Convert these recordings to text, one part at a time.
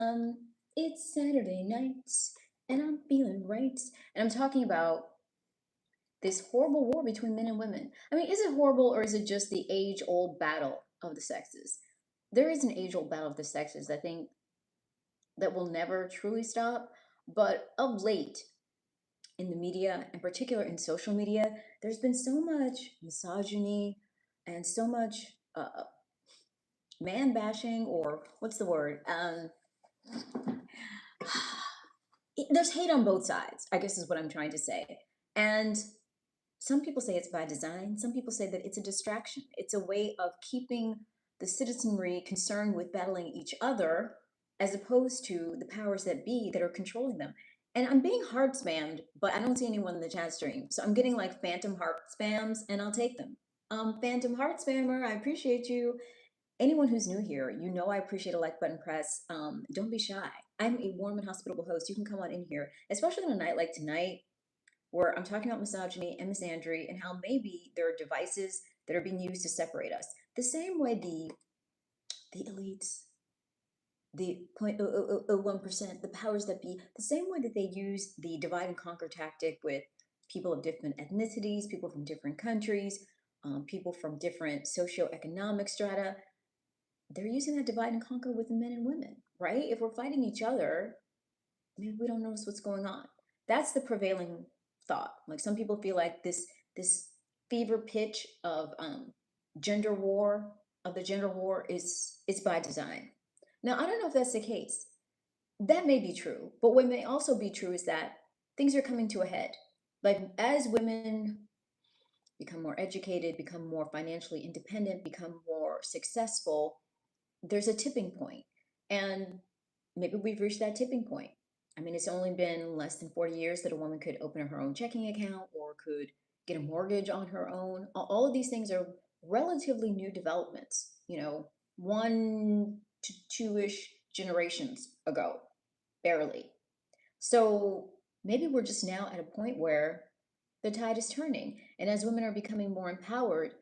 Um, it's Saturday nights and I'm feeling right. And I'm talking about this horrible war between men and women. I mean, is it horrible or is it just the age old battle of the sexes? There is an age old battle of the sexes, I think, that will never truly stop. But of late, in the media, in particular in social media, there's been so much misogyny and so much man bashing, or what's the word? There's hate on both sides, I guess is what I'm trying to say. And some people say it's by design. Some people say that it's a distraction. It's a way of keeping the citizenry concerned with battling each other as opposed to the powers that be that are controlling them. And I'm being heart spammed, but I don't see anyone in the chat stream. So I'm getting like phantom heart spams and I'll take them. Phantom heart spammer, I appreciate you. Anyone who's new here, you know I appreciate a like button press. Don't be shy. I'm a warm and hospitable host. You can come on in here, especially on a night like tonight, where I'm talking about misogyny and misandry and how maybe there are devices that are being used to separate us. The same way the elites, the 0.001%, the powers that be, the same way that they use the divide and conquer tactic with people of different ethnicities, people from different countries, people from different socioeconomic strata, they're using that divide and conquer with men and women, right? If we're fighting each other, maybe we don't notice what's going on. That's the prevailing thought. Like some people feel like this fever pitch of gender war of the gender war is it's by design. Now I don't know if that's the case. That may be true, but what may also be true is that things are coming to a head. Like as women become more educated, become more financially independent, become more successful, there's a tipping point. And maybe we've reached that tipping point. I mean, it's only been less than 40 years that a woman could open her own checking account or could get a mortgage on her own. All of these things are relatively new developments, one to two-ish generations ago, barely. So maybe we're just now at a point where the tide is turning. And as women are becoming more empowered,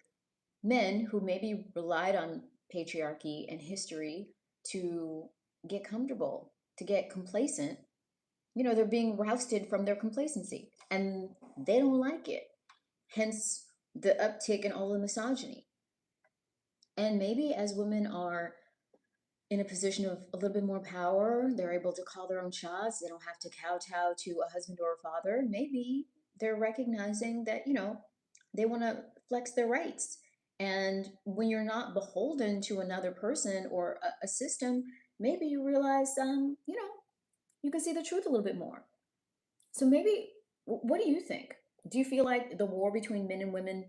men who maybe relied on patriarchy and history to get comfortable, to get complacent, they're being rousted from their complacency and they don't like it. Hence the uptick in all the misogyny. And maybe as women are in a position of a little bit more power, they're able to call their own shots, they don't have to kowtow to a husband or a father. Maybe they're recognizing that, they want to flex their rights. And when you're not beholden to another person or a system, maybe you realize, you can see the truth a little bit more. So maybe, what do you think? Do you feel like the war between men and women,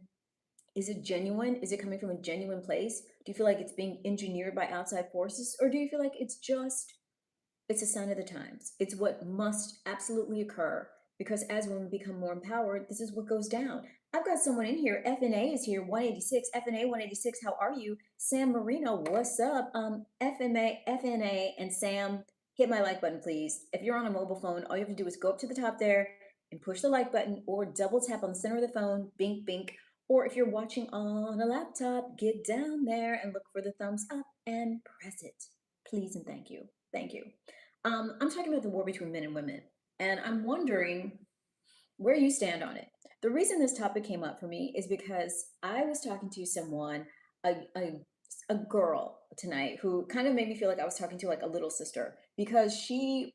is it genuine? Is it coming from a genuine place? Do you feel like it's being engineered by outside forces? Or do you feel like it's a sign of the times? It's what must absolutely occur because as women become more empowered, this is what goes down. I've got someone in here. FNA is here, 186. FNA 186, how are you? Sam Marino, what's up? FNA, and Sam, hit my like button, please. If you're on a mobile phone, all you have to do is go up to the top there and push the like button or double tap on the center of the phone, bink, bink. Or if you're watching on a laptop, get down there and look for the thumbs up and press it. Please and thank you. Thank you. I'm talking about the war between men and women, and I'm wondering where you stand on it. The reason this topic came up for me is because I was talking to someone, a, a, a girl tonight who kind of made me feel like I was talking to like a little sister because she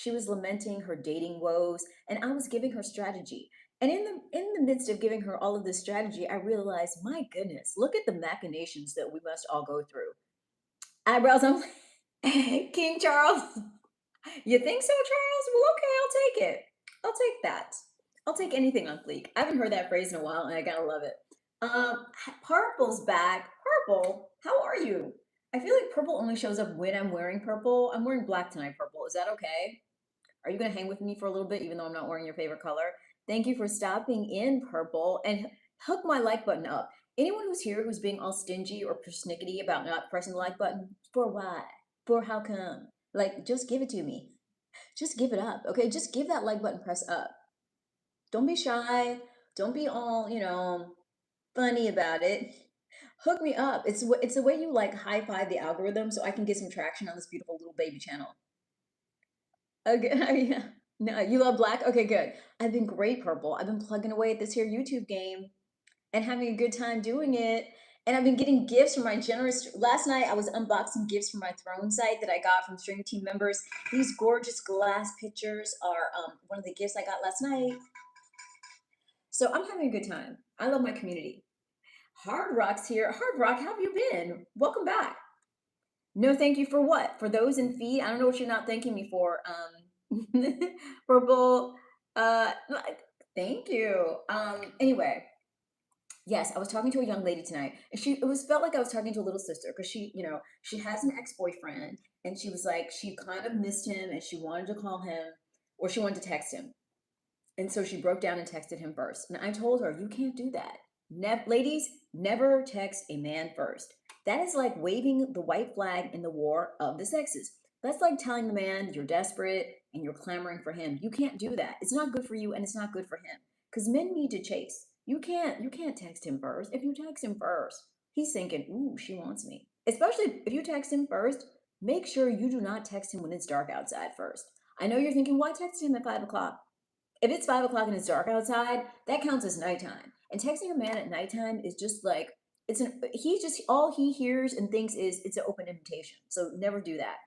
was lamenting her dating woes and I was giving her strategy. And in the midst of giving her all of this strategy, I realized, my goodness, look at the machinations that we must all go through. Eyebrows on King Charles. You think so, Charles? Well, okay, I'll take it. I'll take that. I'll take anything on fleek. I haven't heard that phrase in a while, and I gotta love it. Purple's back. Purple, how are you? I feel like purple only shows up when I'm wearing purple. I'm wearing black tonight, purple. Is that okay? Are you gonna hang with me for a little bit, even though I'm not wearing your favorite color? Thank you for stopping in, purple, and hook my like button up. Anyone who's here who's being all stingy or persnickety about not pressing the like button, for why? For how come? Like, just give it to me. Just give it up, okay? Just give that like button press up. Don't be shy. Don't be all, funny about it. Hook me up. It's the way you like high five the algorithm so I can get some traction on this beautiful little baby channel. Okay, yeah. No, you love black? Okay, good. I've been great purple. I've been plugging away at this here YouTube game and having a good time doing it. And I've been getting gifts from my generous. Last night I was unboxing gifts from my throne site that I got from stream team members. These gorgeous glass pictures are one of the gifts I got last night. So I'm having a good time. I love my community. Hard Rock's here. Hard Rock, how have you been? Welcome back. No, thank you for what? For those in feed? I don't know what you're not thanking me for. Purple. Thank you. Anyway, yes, I was talking to a young lady tonight, and it was felt like I was talking to a little sister because she has an ex-boyfriend, and she was like she kind of missed him, and she wanted to call him, or she wanted to text him, and so she broke down and texted him first. And I told her, you can't do that. Ladies, never text a man first. That is like waving the white flag in the war of the sexes. That's like telling the man you're desperate and you're clamoring for him. You can't do that. It's not good for you and it's not good for him. Because men need to chase. You can't text him first. If you text him first, he's thinking, ooh, she wants me. Especially if you text him first, make sure you do not text him when it's dark outside first. I know you're thinking, why text him at 5 o'clock? If it's 5 o'clock and it's dark outside, that counts as nighttime. And texting a man at nighttime is just like he's just all he hears and thinks is it's an open invitation. So never do that.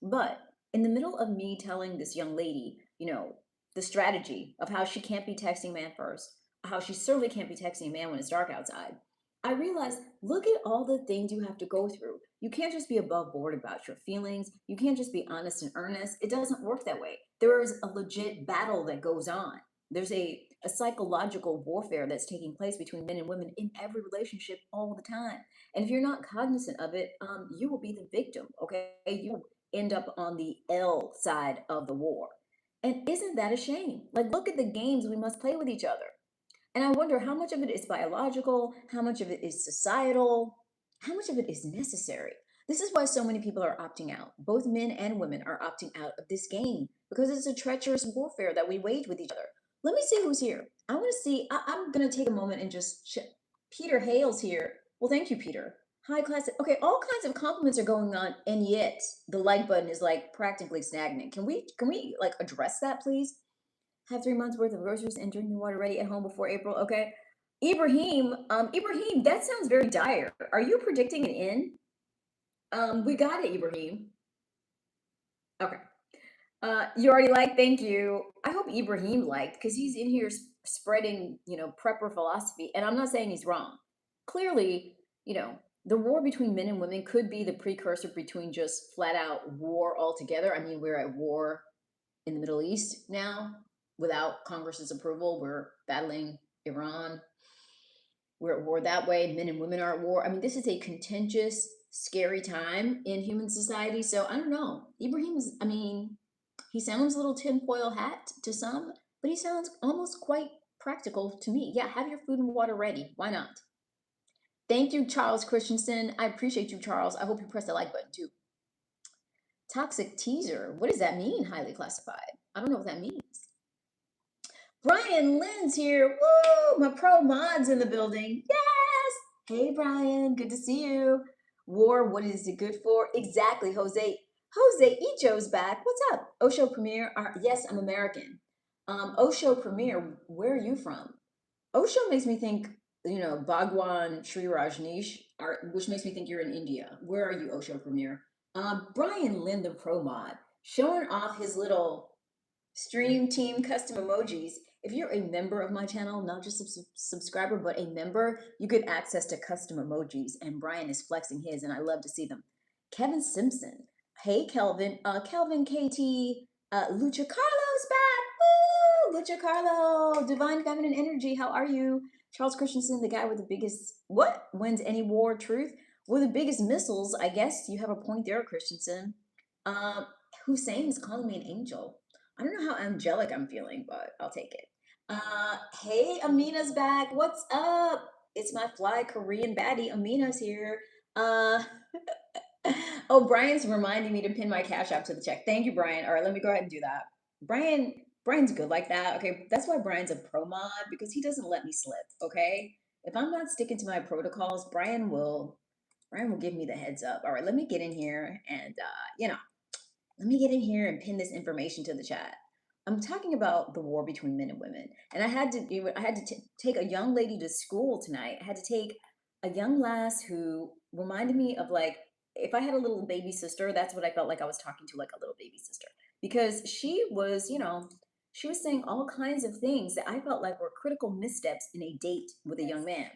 But in the middle of me telling this young lady, the strategy of how she can't be texting man first, how she certainly can't be texting a man when it's dark outside, I realized look at all the things you have to go through. You can't just be above board about your feelings. You can't just be honest and earnest. It doesn't work that way. There is a legit battle that goes on. There's a psychological warfare that's taking place between men and women in every relationship all the time. And if you're not cognizant of it, you will be the victim, okay? You end up on the L side of the war. And isn't that a shame? Like, look at the games we must play with each other. And I wonder how much of it is biological, how much of it is societal, how much of it is necessary. This is why so many people are opting out. Both men and women are opting out of this game because it's a treacherous warfare that we wage with each other. Let me see who's here. I want to see. I'm going to take a moment and just Peter Hale's here. Well, thank you, Peter. High class. Okay, all kinds of compliments are going on, and yet the like button is like practically stagnant. Can we like address that, please? Have 3 months worth of groceries and drinking water ready at home before April. Okay. Ibrahim, that sounds very dire. Are you predicting an end? We got it, Ibrahim. Okay. You already liked, thank you. I hope Ibrahim liked because he's in here spreading, prepper philosophy. And I'm not saying he's wrong. Clearly, the war between men and women could be the precursor between just flat out war altogether. I mean, we're at war in the Middle East now without Congress's approval. We're battling Iran. We're at war that way. Men and women are at war. I mean, this is a contentious, scary time in human society. So I don't know. Ibrahim is, I mean, he sounds a little tinfoil hat to some, but he sounds almost quite practical to me. Yeah, have your food and water ready. Why not? Thank you, Charles Christensen. I appreciate you, Charles. I hope you press the like button too. Toxic teaser. What does that mean, highly classified? I don't know what that means. Brian Lynn's here. Woo! My pro mod's in the building. Yes! Hey, Brian. Good to see you. War, what is it good for? Exactly, Jose. Jose Icho's back. What's up? Osho Premier. Yes, I'm American. Osho Premier, where are you from? Osho makes me think, Bhagwan Sri Rajneesh, which makes me think you're in India. Where are you, Osho Premier? Brian Lynn, the pro mod, showing off his little stream team custom emojis. If you're a member of my channel, not just a subscriber, but a member, you get access to custom emojis. And Brian is flexing his, and I love to see them. Kevin Simpson. Hey, Kelvin. Kelvin KT. Lucha Carlos back. Woo! Lucha Carlo. Divine Feminine Energy. How are you? Charles Christensen, the guy with the biggest, what? Wins any war, truth? With the biggest missiles, I guess you have a point there, Christensen. Hussein is calling me an angel. I don't know how angelic I'm feeling, but I'll take it. Hey, Amina's back. What's up? It's my fly Korean baddie. Amina's here. Uh, oh, Brian's reminding me to pin my cash app to the check. Thank you, Brian. All right, let me go ahead and do that. Brian's good like that. Okay, that's why Brian's a pro mod because he doesn't let me slip. Okay, if I'm not sticking to my protocols, Brian will give me the heads up. All right, let me get in here and let me get in here and pin this information to the chat. I'm talking about the war between men and women, and I had to take a young lady to school tonight. I had to take a young lass who reminded me of like if I had a little baby sister. That's what I felt like I was talking to, like a little baby sister, because she was, she was saying all kinds of things that I felt like were critical missteps in a date with a young man.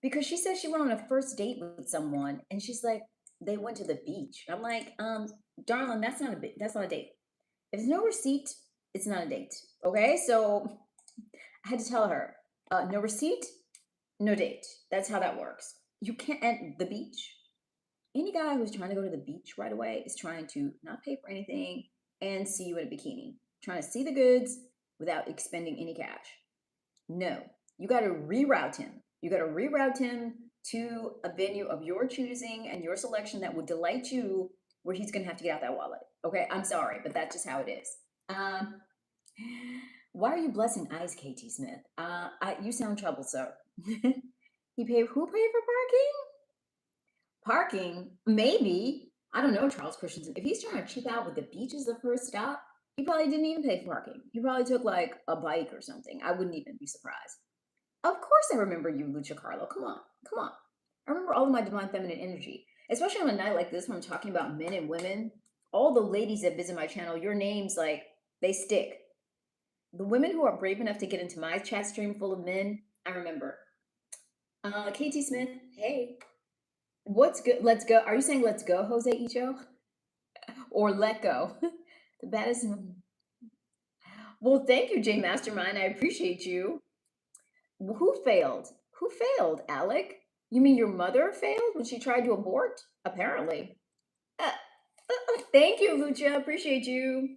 Because she said she went on a first date with someone, and she's like, they went to the beach. I'm like, darling, that's not a date. If there's no receipt, it's not a date. Okay, so I had to tell her, no receipt, no date. That's how that works. You can't at the beach. Any guy who's trying to go to the beach right away is trying to not pay for anything and see you in a bikini, trying to see the goods without expending any cash. No, you got to reroute him. You got to reroute him to a venue of your choosing and your selection that would delight you, where he's going to have to get out that wallet. Okay, I'm sorry, but that's just how it is. Um, why are you blessing eyes, KT Smith? You sound troubled, sir. Who paid for parking? Parking? Maybe. I don't know, Charles Christensen. If he's trying to cheap out with the beach as the first stop, he probably didn't even pay for parking. He probably took like a bike or something. I wouldn't even be surprised. Of course I remember you, Lucia Carlo. Come on, come on. I remember all of my divine feminine energy, especially on a night like this when I'm talking about men and women. All the ladies that visit my channel, your names, like, they stick. The women who are brave enough to get into my chat stream full of men, I remember. KT Smith, hey, what's good? Let's go. Are you saying let's go, Jose Icho? Or let go? The baddest. Well, thank you, J Mastermind. I appreciate you. Who failed? Who failed, Alec? You mean your mother failed when she tried to abort? Apparently. Thank you, Lucia. Appreciate you.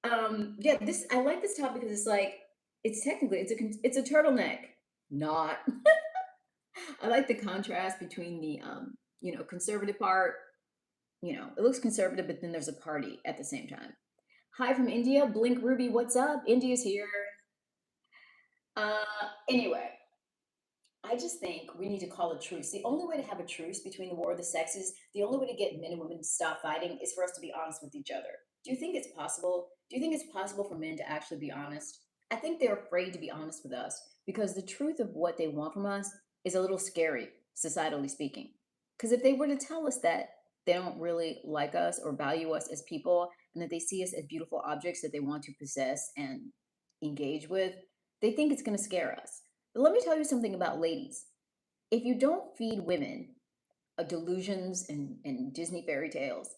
Yeah, this I like this topic because it's like it's technically it's a turtleneck. Not. I like the contrast between the conservative part. It looks conservative, but then there's a party at the same time. Hi from India, Blink Ruby. What's up? India's here. Uh, anyway, I just think we need to call a truce. The only way to have a truce between the war of the sexes, the only way to get men and women to stop fighting is for us to be honest with each other. Do you think it's possible? Do you think it's possible for men to actually be honest? I think they're afraid to be honest with us because the truth of what they want from us is a little scary, societally speaking. Because if they were to tell us that they don't really like us or value us as people and that they see us as beautiful objects that they want to possess and engage with, they think it's going to scare us. But let me tell you something about ladies. If you don't feed women delusions and Disney fairy tales,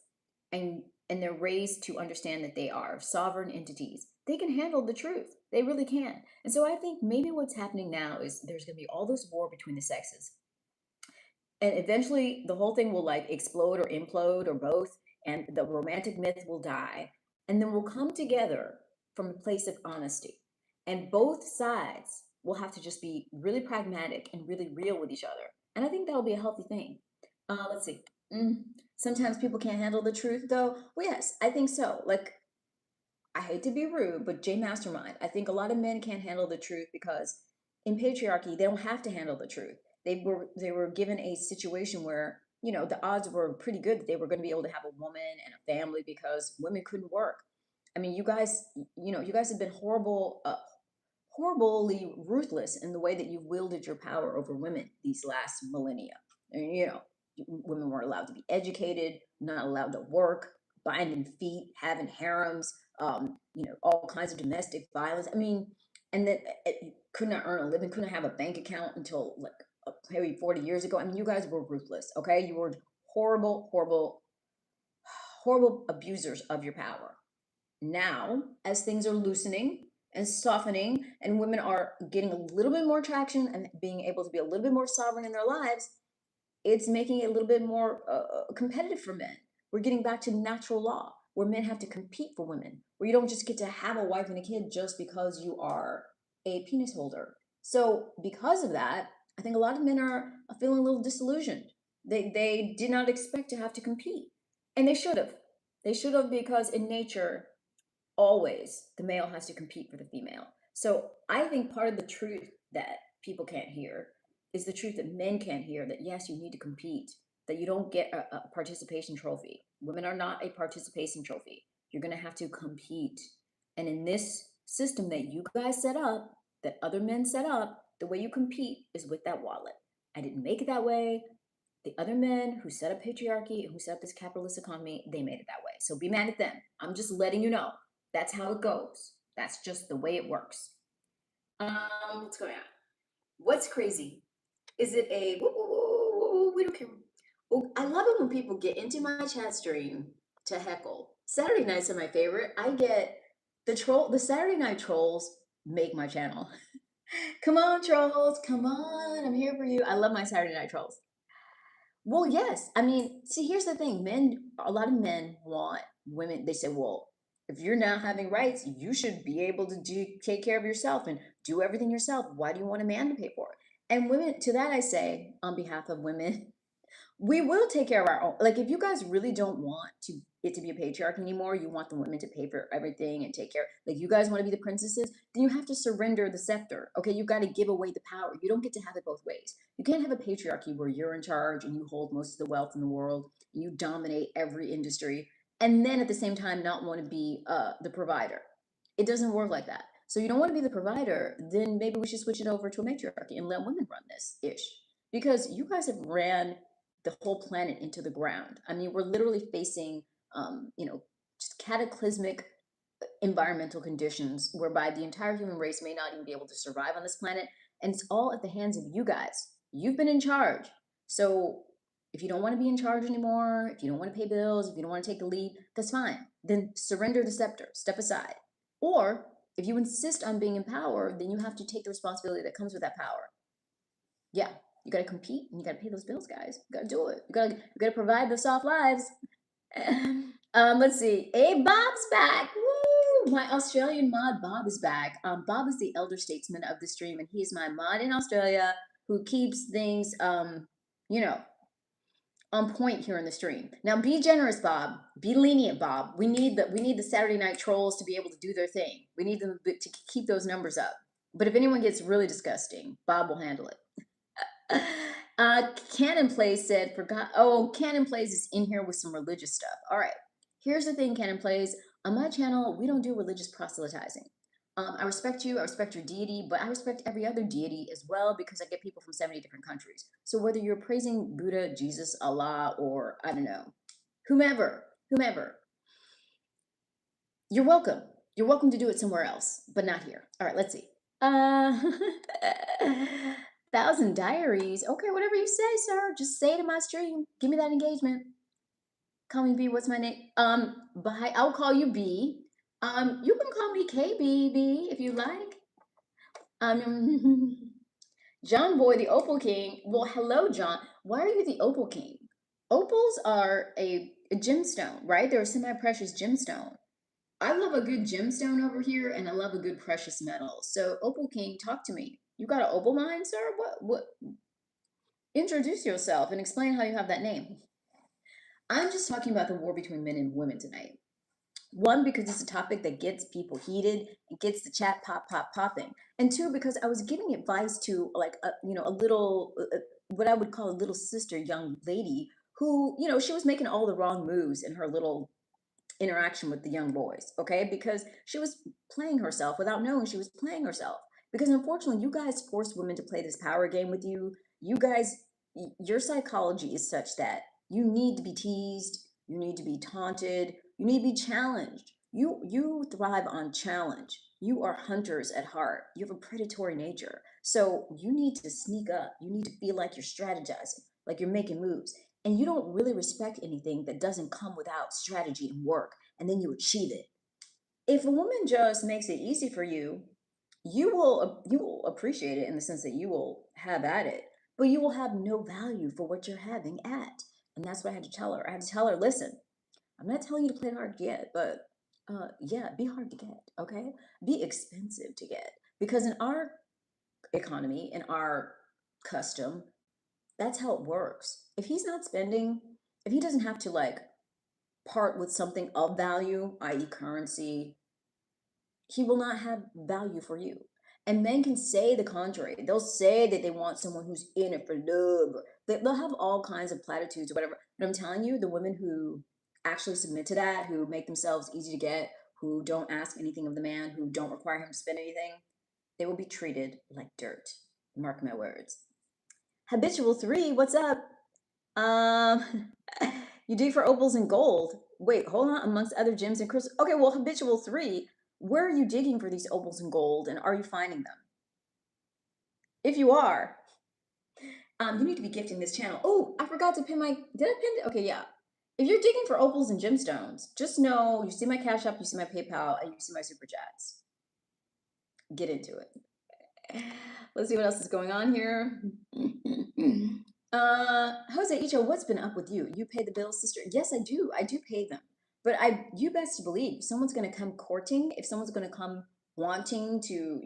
and they're raised to understand that they are sovereign entities, they can handle the truth. They really can. And so I think maybe what's happening now is there's going to be all this war between the sexes, and eventually the whole thing will like explode or implode or both, and the romantic myth will die, and then we'll come together from a place of honesty, and both sides will have to just be really pragmatic and really real with each other, and I think that'll be a healthy thing. Let's see. Mm, Sometimes people can't handle the truth though. Well, yes, I think so. Like, I hate to be rude, but J Mastermind, I think a lot of men can't handle the truth because in patriarchy, they don't have to handle the truth. They were given a situation where, the odds were pretty good that they were going to be able to have a woman and a family because women couldn't work. I mean, you guys have been horribly ruthless in the way that you've wielded your power over women these last millennia. And, women weren't allowed to be educated, not allowed to work, binding feet, having harems, all kinds of domestic violence. I mean, and then could not earn a living, couldn't have a bank account until like maybe 40 years ago. I mean, you guys were ruthless, okay? You were horrible, horrible, horrible abusers of your power. Now, as things are loosening and softening, and women are getting a little bit more traction and being able to be a little bit more sovereign in their lives, it's making it a little bit more competitive for men. We're getting back to natural law where men have to compete for women, where you don't just get to have a wife and a kid just because you are a penis holder. So, because of that, I think a lot of men are feeling a little disillusioned. They did not expect to have to compete, and they should have. They should have, because in nature, always the male has to compete for the female. So I think part of the truth that people can't hear is the truth that men can't hear, that yes, you need to compete. that you don't get a participation trophy. Women are not a participation trophy. You're going to have to compete. And in this system that you guys set up, that other men set up, the way you compete is with that wallet. I didn't make it that way. The other men who set up patriarchy, who set up this capitalist economy, they made it that way. So be mad at them. I'm just letting you know. That's how it goes. That's just the way it works. What's going on? What's crazy? Is it a we don't care? Oh, I love it when people get into my chat stream to heckle. Saturday nights are my favorite. I get the Saturday night trolls make my channel. Come on, trolls, come on, I'm here for you. I love my Saturday night trolls. Well, yes. I mean, see, here's the thing. A lot of men want women, they say, well, if you're not having rights, you should be able to take care of yourself and do everything yourself. Why do you want a man to pay for it? And women, to that I say, on behalf of women, we will take care of our own. Like, if you guys really don't want it to be a patriarchy anymore, you want the women to pay for everything and take care. Like, you guys want to be the princesses, then you have to surrender the scepter. Okay, you got to give away the power. You don't get to have it both ways. You can't have a patriarchy where you're in charge and you hold most of the wealth in the world and you dominate every industry, and then at the same time not want to be the provider. It doesn't work like that. So you don't want to be the provider, then maybe we should switch it over to a matriarchy and let women run this ish, because you guys have ran the whole planet into the ground. I mean, we're literally facing, just cataclysmic environmental conditions whereby the entire human race may not even be able to survive on this planet. And it's all at the hands of you guys. You've been in charge. So if you don't want to be in charge anymore, if you don't want to pay bills, if you don't want to take the lead, that's fine. Then surrender the scepter, step aside. Or if you insist on being in power, then you have to take the responsibility that comes with that power. Yeah, you got to compete and you got to pay those bills, guys. You got to do it. You got to provide the soft lives. Let's see. Hey, Bob's back. Woo! My Australian mod Bob is back. Bob is the elder statesman of the stream, and he is my mod in Australia who keeps things, you know, on point here in the stream. Now, be generous, Bob. Be lenient, Bob. We need the Saturday night trolls to be able to do their thing. We need them to keep those numbers up. But if anyone gets really disgusting, Bob will handle it. Cannon Plays said, forgot. Oh, Cannon Plays is in here with some religious stuff. All right. Here's the thing, Cannon Plays. On my channel, we don't do religious proselytizing. I respect you, I respect your deity, but I respect every other deity as well because I get people from 70 different countries. So whether you're praising Buddha, Jesus, Allah, or I don't know, whomever, you're welcome. You're welcome to do it somewhere else, but not here. All right, let's see. 1,000 diaries. Okay, whatever you say, sir. Just say it in my stream. Give me that engagement. Call me B. What's my name? Bye. I'll call you B. You can call me KBB if you like. John Boy, the Opal King. Well, hello, John. Why are you the Opal King? Opals are a gemstone, right? They're a semi-precious gemstone. I love a good gemstone over here, and I love a good precious metal. So, Opal King, talk to me. You got an opal mine, sir? What? Introduce yourself and explain how you have that name. I'm just talking about the war between men and women tonight. One, because it's a topic that gets people heated and gets the chat popping. And two, because I was giving advice to like a little, what I would call a little sister, young lady who, she was making all the wrong moves in her little interaction with the young boys, okay? Because she was playing herself without knowing she was playing herself. Because unfortunately, you guys force women to play this power game with you. You guys, your psychology is such that you need to be teased, you need to be taunted, you need to be challenged. You thrive on challenge. You are hunters at heart. You have a predatory nature. So you need to sneak up. You need to feel like you're strategizing, like you're making moves. And you don't really respect anything that doesn't come without strategy and work, and then you achieve it. If a woman just makes it easy for you, you will appreciate it in the sense that you will have at it, but you will have no value for what you're having at. And that's what I had to tell her. I had to tell her, listen, I'm not telling you to play hard to get, but yeah, be hard to get, okay? Be expensive to get. Because in our economy, in our custom, that's how it works. If he's not spending, if he doesn't have to like part with something of value, i.e., currency, he will not have value for you. And men can say the contrary. They'll say that they want someone who's in it for love. They'll have all kinds of platitudes or whatever. But I'm telling you, the women who actually submit to that, who make themselves easy to get, who don't ask anything of the man, who don't require him to spend anything, they will be treated like dirt. Mark my words. Habitual 3, what's up? Um, you dig for opals and gold. Wait, hold on. Amongst other gems and crystals. Okay, well, habitual 3, where are you digging for these opals and gold, and are you finding them? If you are, you need to be gifting this channel. Oh, I forgot to pin my. Did I pin it? Okay, yeah. If you're digging for opals and gemstones, just know you see my Cash App, you see my PayPal, and you see my Super Chats. Get into it. Let's see what else is going on here. Jose Icho, what's been up with you? You pay the bills, sister? Yes, I do. I do pay them. But you best believe someone's going to come courting, if someone's going to come wanting to,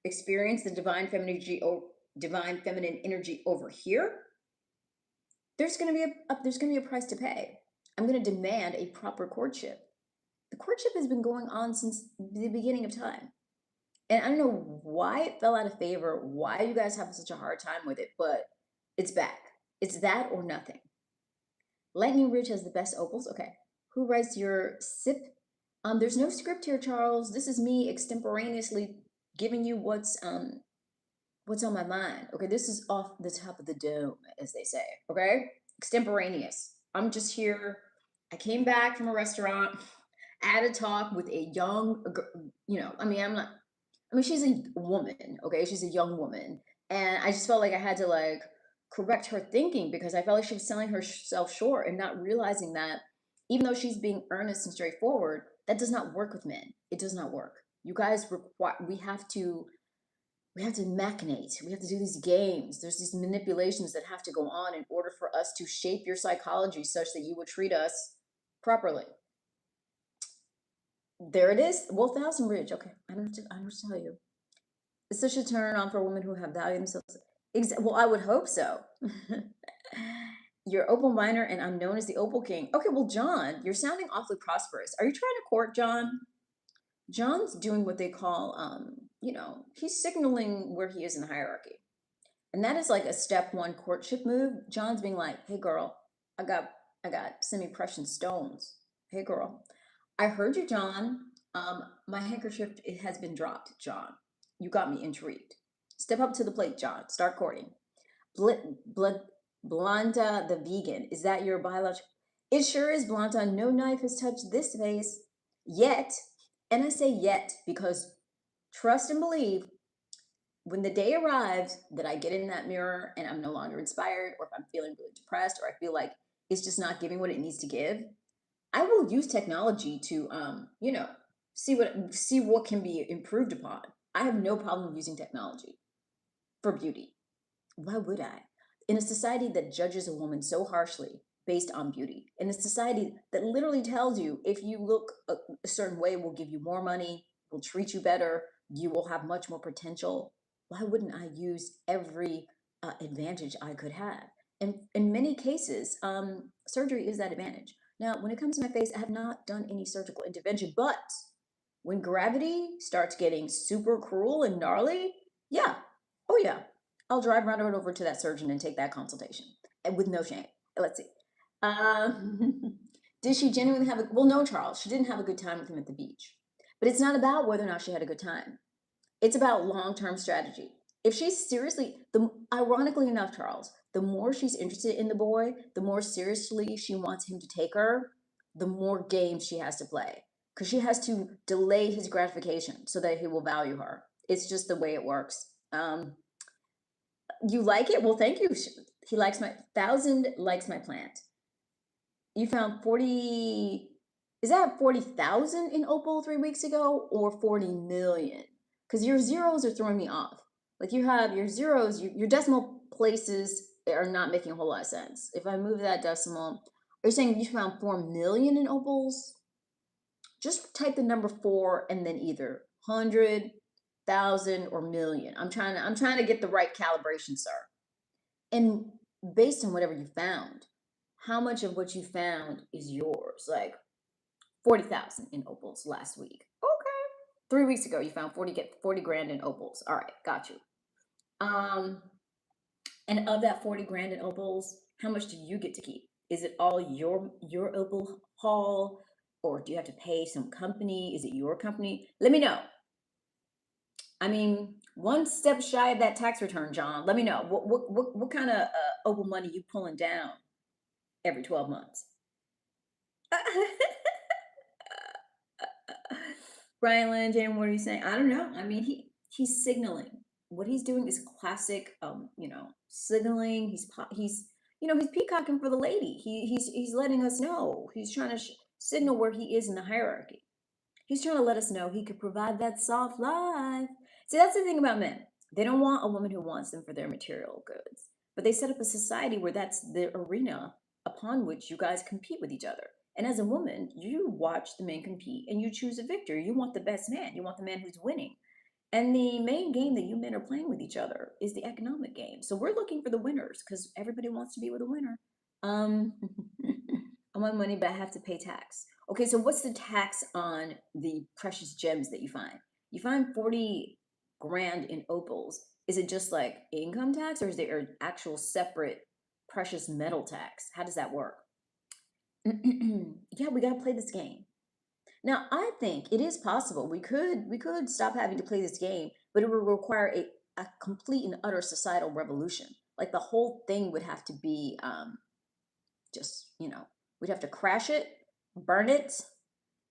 experience the divine feminine energy over here, there's going to be a price to pay. I'm going to demand a proper courtship. The courtship has been going on since the beginning of time. And I don't know why it fell out of favor, why you guys have such a hard time with it, but it's back. It's that or nothing. Lightning Ridge has the best opals. Okay. Who writes your sip? There's no script here, Charles. This is me extemporaneously giving you what's on my mind. Okay, this is off the top of the dome, as they say. Okay, extemporaneous. I'm just here. I came back from a restaurant. I had a talk with a young, I'm not. I mean, she's a woman. Okay, she's a young woman, and I just felt like I had to correct her thinking because I felt like she was selling herself short and not realizing that even though she's being earnest and straightforward, that does not work with men. It does not work. You guys require. We have to machinate. We have to do these games. There's these manipulations that have to go on in order for us to shape your psychology such that you would treat us properly. There it is. Well, Thousand Bridge. Okay, I don't have to tell you. It's such a turn on for women who have value themselves. Well, I would hope so. You're Opal Minor, and I'm known as the Opal King. Okay, well, John, you're sounding awfully prosperous. Are you trying to court John? John's doing what they call, he's signaling where he is in the hierarchy. And that is like a step 1 courtship move. John's being like, hey girl, I got semi-precious stones. Hey girl, I heard you, John. My handkerchief, it has been dropped, John. You got me intrigued. Step up to the plate, John. Start courting. Blonda the vegan. Is that your biological? It sure is, Blonda. No knife has touched this face yet. And I say yet because trust and believe, when the day arrives that I get in that mirror and I'm no longer inspired, or if I'm feeling really depressed, or I feel like it's just not giving what it needs to give, I will use technology to, see what can be improved upon. I have no problem using technology for beauty. Why would I? In a society that judges a woman so harshly based on beauty, in a society that literally tells you if you look a certain way, we'll give you more money, we'll treat you better, you will have much more potential. Why wouldn't I use every advantage I could have? And in many cases, surgery is that advantage. Now, when it comes to my face, I have not done any surgical intervention, but when gravity starts getting super cruel and gnarly, yeah, oh yeah, I'll drive right over to that surgeon and take that consultation, and with no shame. Let's see. Did she genuinely have a? Well, no, Charles. She didn't have a good time with him at the beach. But it's not about whether or not she had a good time. It's about long-term strategy. If she's seriously, ironically enough, Charles, the more she's interested in the boy, the more seriously she wants him to take her, the more games she has to play. Because she has to delay his gratification so that he will value her. It's just the way it works. You like it? Well, thank you. He likes my 1,000 likes my plant. You found 40. Is that 40,000 in opal 3 weeks ago or 40 million? Because your zeros are throwing me off. Like you have your zeros, your decimal places are not making a whole lot of sense. If I move that decimal, are you saying you found 4 million in opals? Just type the number 4 and then either 100,000 or million. I'm trying to get the right calibration, sir. And based on whatever you found, how much of what you found is yours? Like 40,000 in opals last week. Okay. 3 weeks ago, you found 40 grand in opals. All right, got you. Um, and of that 40 grand in opals, how much do you get to keep? Is it all your opal haul, or do you have to pay some company? Is it your company? Let me know. I mean, one step shy of that tax return, John. Let me know what kind of opal money you pulling down every 12 months. Brian Lynn, Jane, what are you saying? I don't know. I mean, he's signaling. What he's doing is classic, signaling. He's peacocking for the lady. He's letting us know. He's trying to signal where he is in the hierarchy. He's trying to let us know he could provide that soft life. See, that's the thing about men. They don't want a woman who wants them for their material goods, but they set up a society where that's the arena upon which you guys compete with each other. And as a woman, you watch the men compete and you choose a victor. You want the best man. You want the man who's winning. And the main game that you men are playing with each other is the economic game. So we're looking for the winners because everybody wants to be with a winner. Um, I want money, but I have to pay tax. Okay, so what's the tax on the precious gems that you find? You find 40 grand in opals. Is it just like income tax, or is there an actual separate precious metal tax? How does that work? Yeah, we got to play this game. Now, I think it is possible. We could stop having to play this game, but it would require a complete and utter societal revolution. Like the whole thing would have to be just, we'd have to crash it, burn it,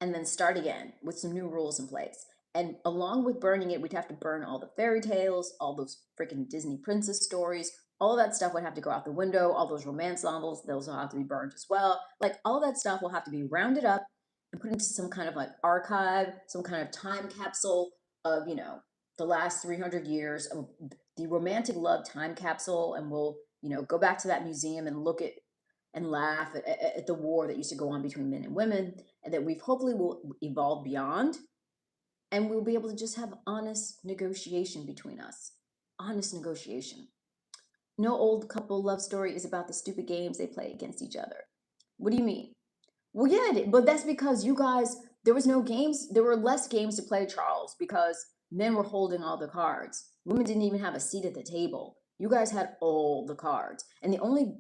and then start again with some new rules in place. And along with burning it, we'd have to burn all the fairy tales, all those freaking Disney princess stories. All that stuff would have to go out the window. All those romance novels, those will have to be burned as well. Like all that stuff will have to be rounded up and put into some kind of like archive, some kind of time capsule of, the last 300 years of the romantic love time capsule. And we'll, go back to that museum and look at and laugh at the war that used to go on between men and women, and that we've hopefully will evolve beyond, and we'll be able to just have honest negotiation between us. Honest negotiation. No old couple love story is about the stupid games they play against each other. What do you mean? Well, yeah, but that's because you guys, there was no games, there were less games to play, Charles, because men were holding all the cards. Women didn't even have a seat at the table. You guys had all the cards. And the only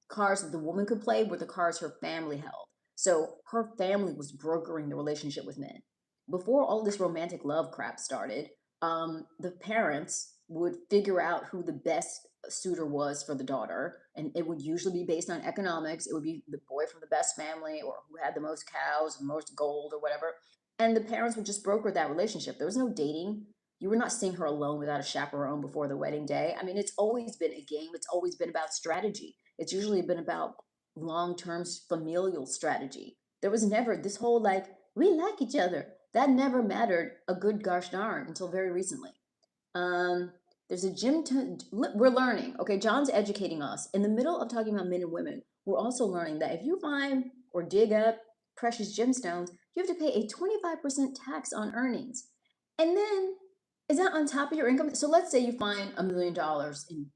cards that the woman could play were the cards her family held. So her family was brokering the relationship with men. Before all this romantic love crap started, the parents would figure out who the best suitor was for the daughter, and it would usually be based on economics. It would be the boy from the best family, or who had the most cows and most gold or whatever, and the parents would just broker that relationship. There was no dating. You were not seeing her alone without a chaperone before the wedding day. I mean, it's always been a game. It's always been about strategy. It's usually been about long-term familial strategy. There was never this whole like, we like each other. That never mattered a good gosh darn until very recently. Um, there's a we're learning. Okay, John's educating us. In the middle of talking about men and women, we're also learning that if you find or dig up precious gemstones, you have to pay a 25% tax on earnings. And then, is that on top of your income? So let's say you find $1 million in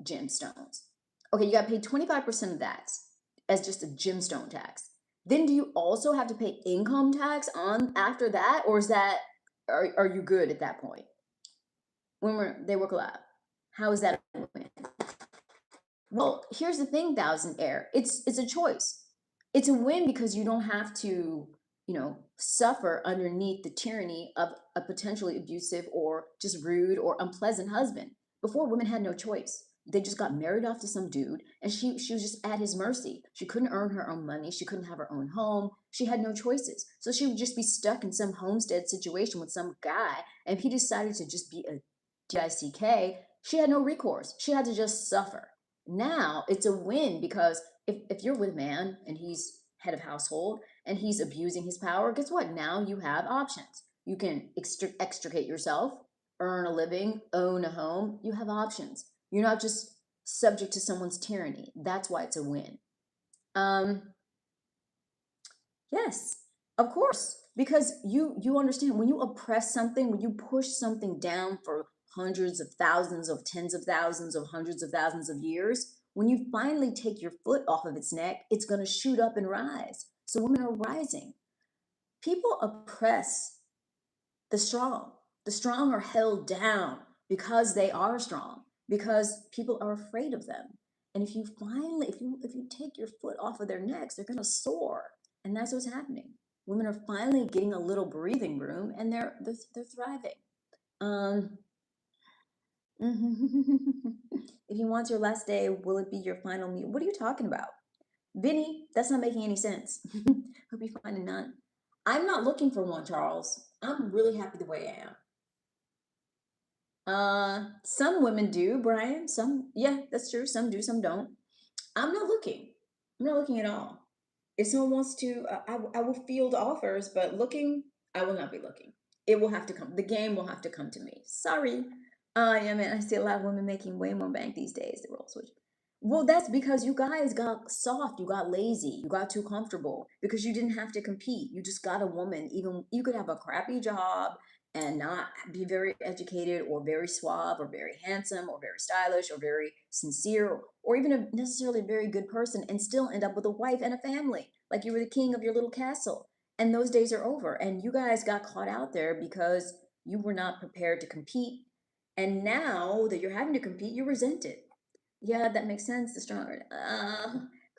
gemstones. Okay, you got to pay 25% of that as just a gemstone tax. Then do you also have to pay income tax on after that, or is that are you good at that point? When they work a lot. How is that a win? Well, here's the thing, Thousand Air. It's a choice. It's a win because you don't have to, suffer underneath the tyranny of a potentially abusive or just rude or unpleasant husband. Before, women had no choice. They just got married off to some dude, and she was just at his mercy. She couldn't earn her own money. She couldn't have her own home. She had no choices. So she would just be stuck in some homestead situation with some guy. And if he decided to just be a DICK, she had no recourse. She had to just suffer. Now it's a win because if you're with a man and he's head of household and he's abusing his power, guess what? Now you have options. You can extricate yourself, earn a living, own a home. You have options. You're not just subject to someone's tyranny. That's why it's a win. Um, yes, of course, because you understand when you oppress something, when you push something down for hundreds of thousands of tens of thousands of hundreds of thousands of years, when you finally take your foot off of its neck, it's going to shoot up and rise. So women are rising. People oppress The strong. The strong are held down because they are strong, because people are afraid of them. And if you finally, if you take your foot off of their necks, they're gonna soar. And that's what's happening. Women are finally getting a little breathing room and they're thriving. Um if you want your last day, will it be your final meal? What are you talking about? Vinny, that's not making any sense. Hope you find a none. I'm not looking for one, Charles. I'm really happy the way I am. Some women do, Brian. Some, yeah, that's true. Some do, some don't. I'm not looking. I'm not looking at all. If someone wants to, I will field offers, but looking, I will not be looking. It will have to come. The game will have to come to me. Sorry. Yeah, man. I see a lot of women making way more bank these days. The role switch. Well, that's because you guys got soft, you got lazy, you got too comfortable because you didn't have to compete. You just got a woman. Even you could have a crappy job and not be very educated or very suave or very handsome or very stylish or very sincere or even a necessarily very good person and still end up with a wife and a family like you were the king of your little castle. And those days are over. And you guys got caught out there because you were not prepared to compete. And now that you're having to compete, you resent it. Yeah, that makes sense. The stronger.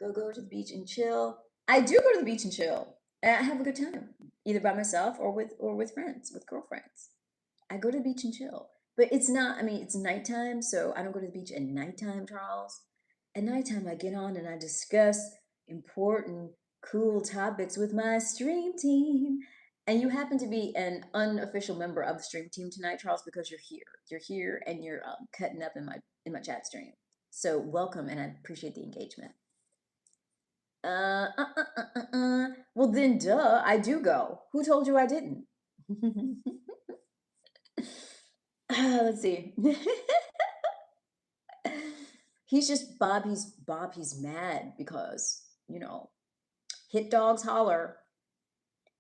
Go to the beach and chill. I do go to the beach and chill. And I have a good time, either by myself or with friends, with girlfriends. I go to the beach and chill. But it's not, I mean, it's nighttime, so I don't go to the beach at nighttime, Charles. At nighttime, I get on and I discuss important, cool topics with my stream team. And you happen to be an unofficial member of the stream team tonight, Charles, because you're here. You're here and you're cutting up in my chat stream. So welcome, and I appreciate the engagement. Well, then, duh, I do go. Who told you I didn't? Let's see. He's just Bob. He's Bob. He's mad because hit dogs holler,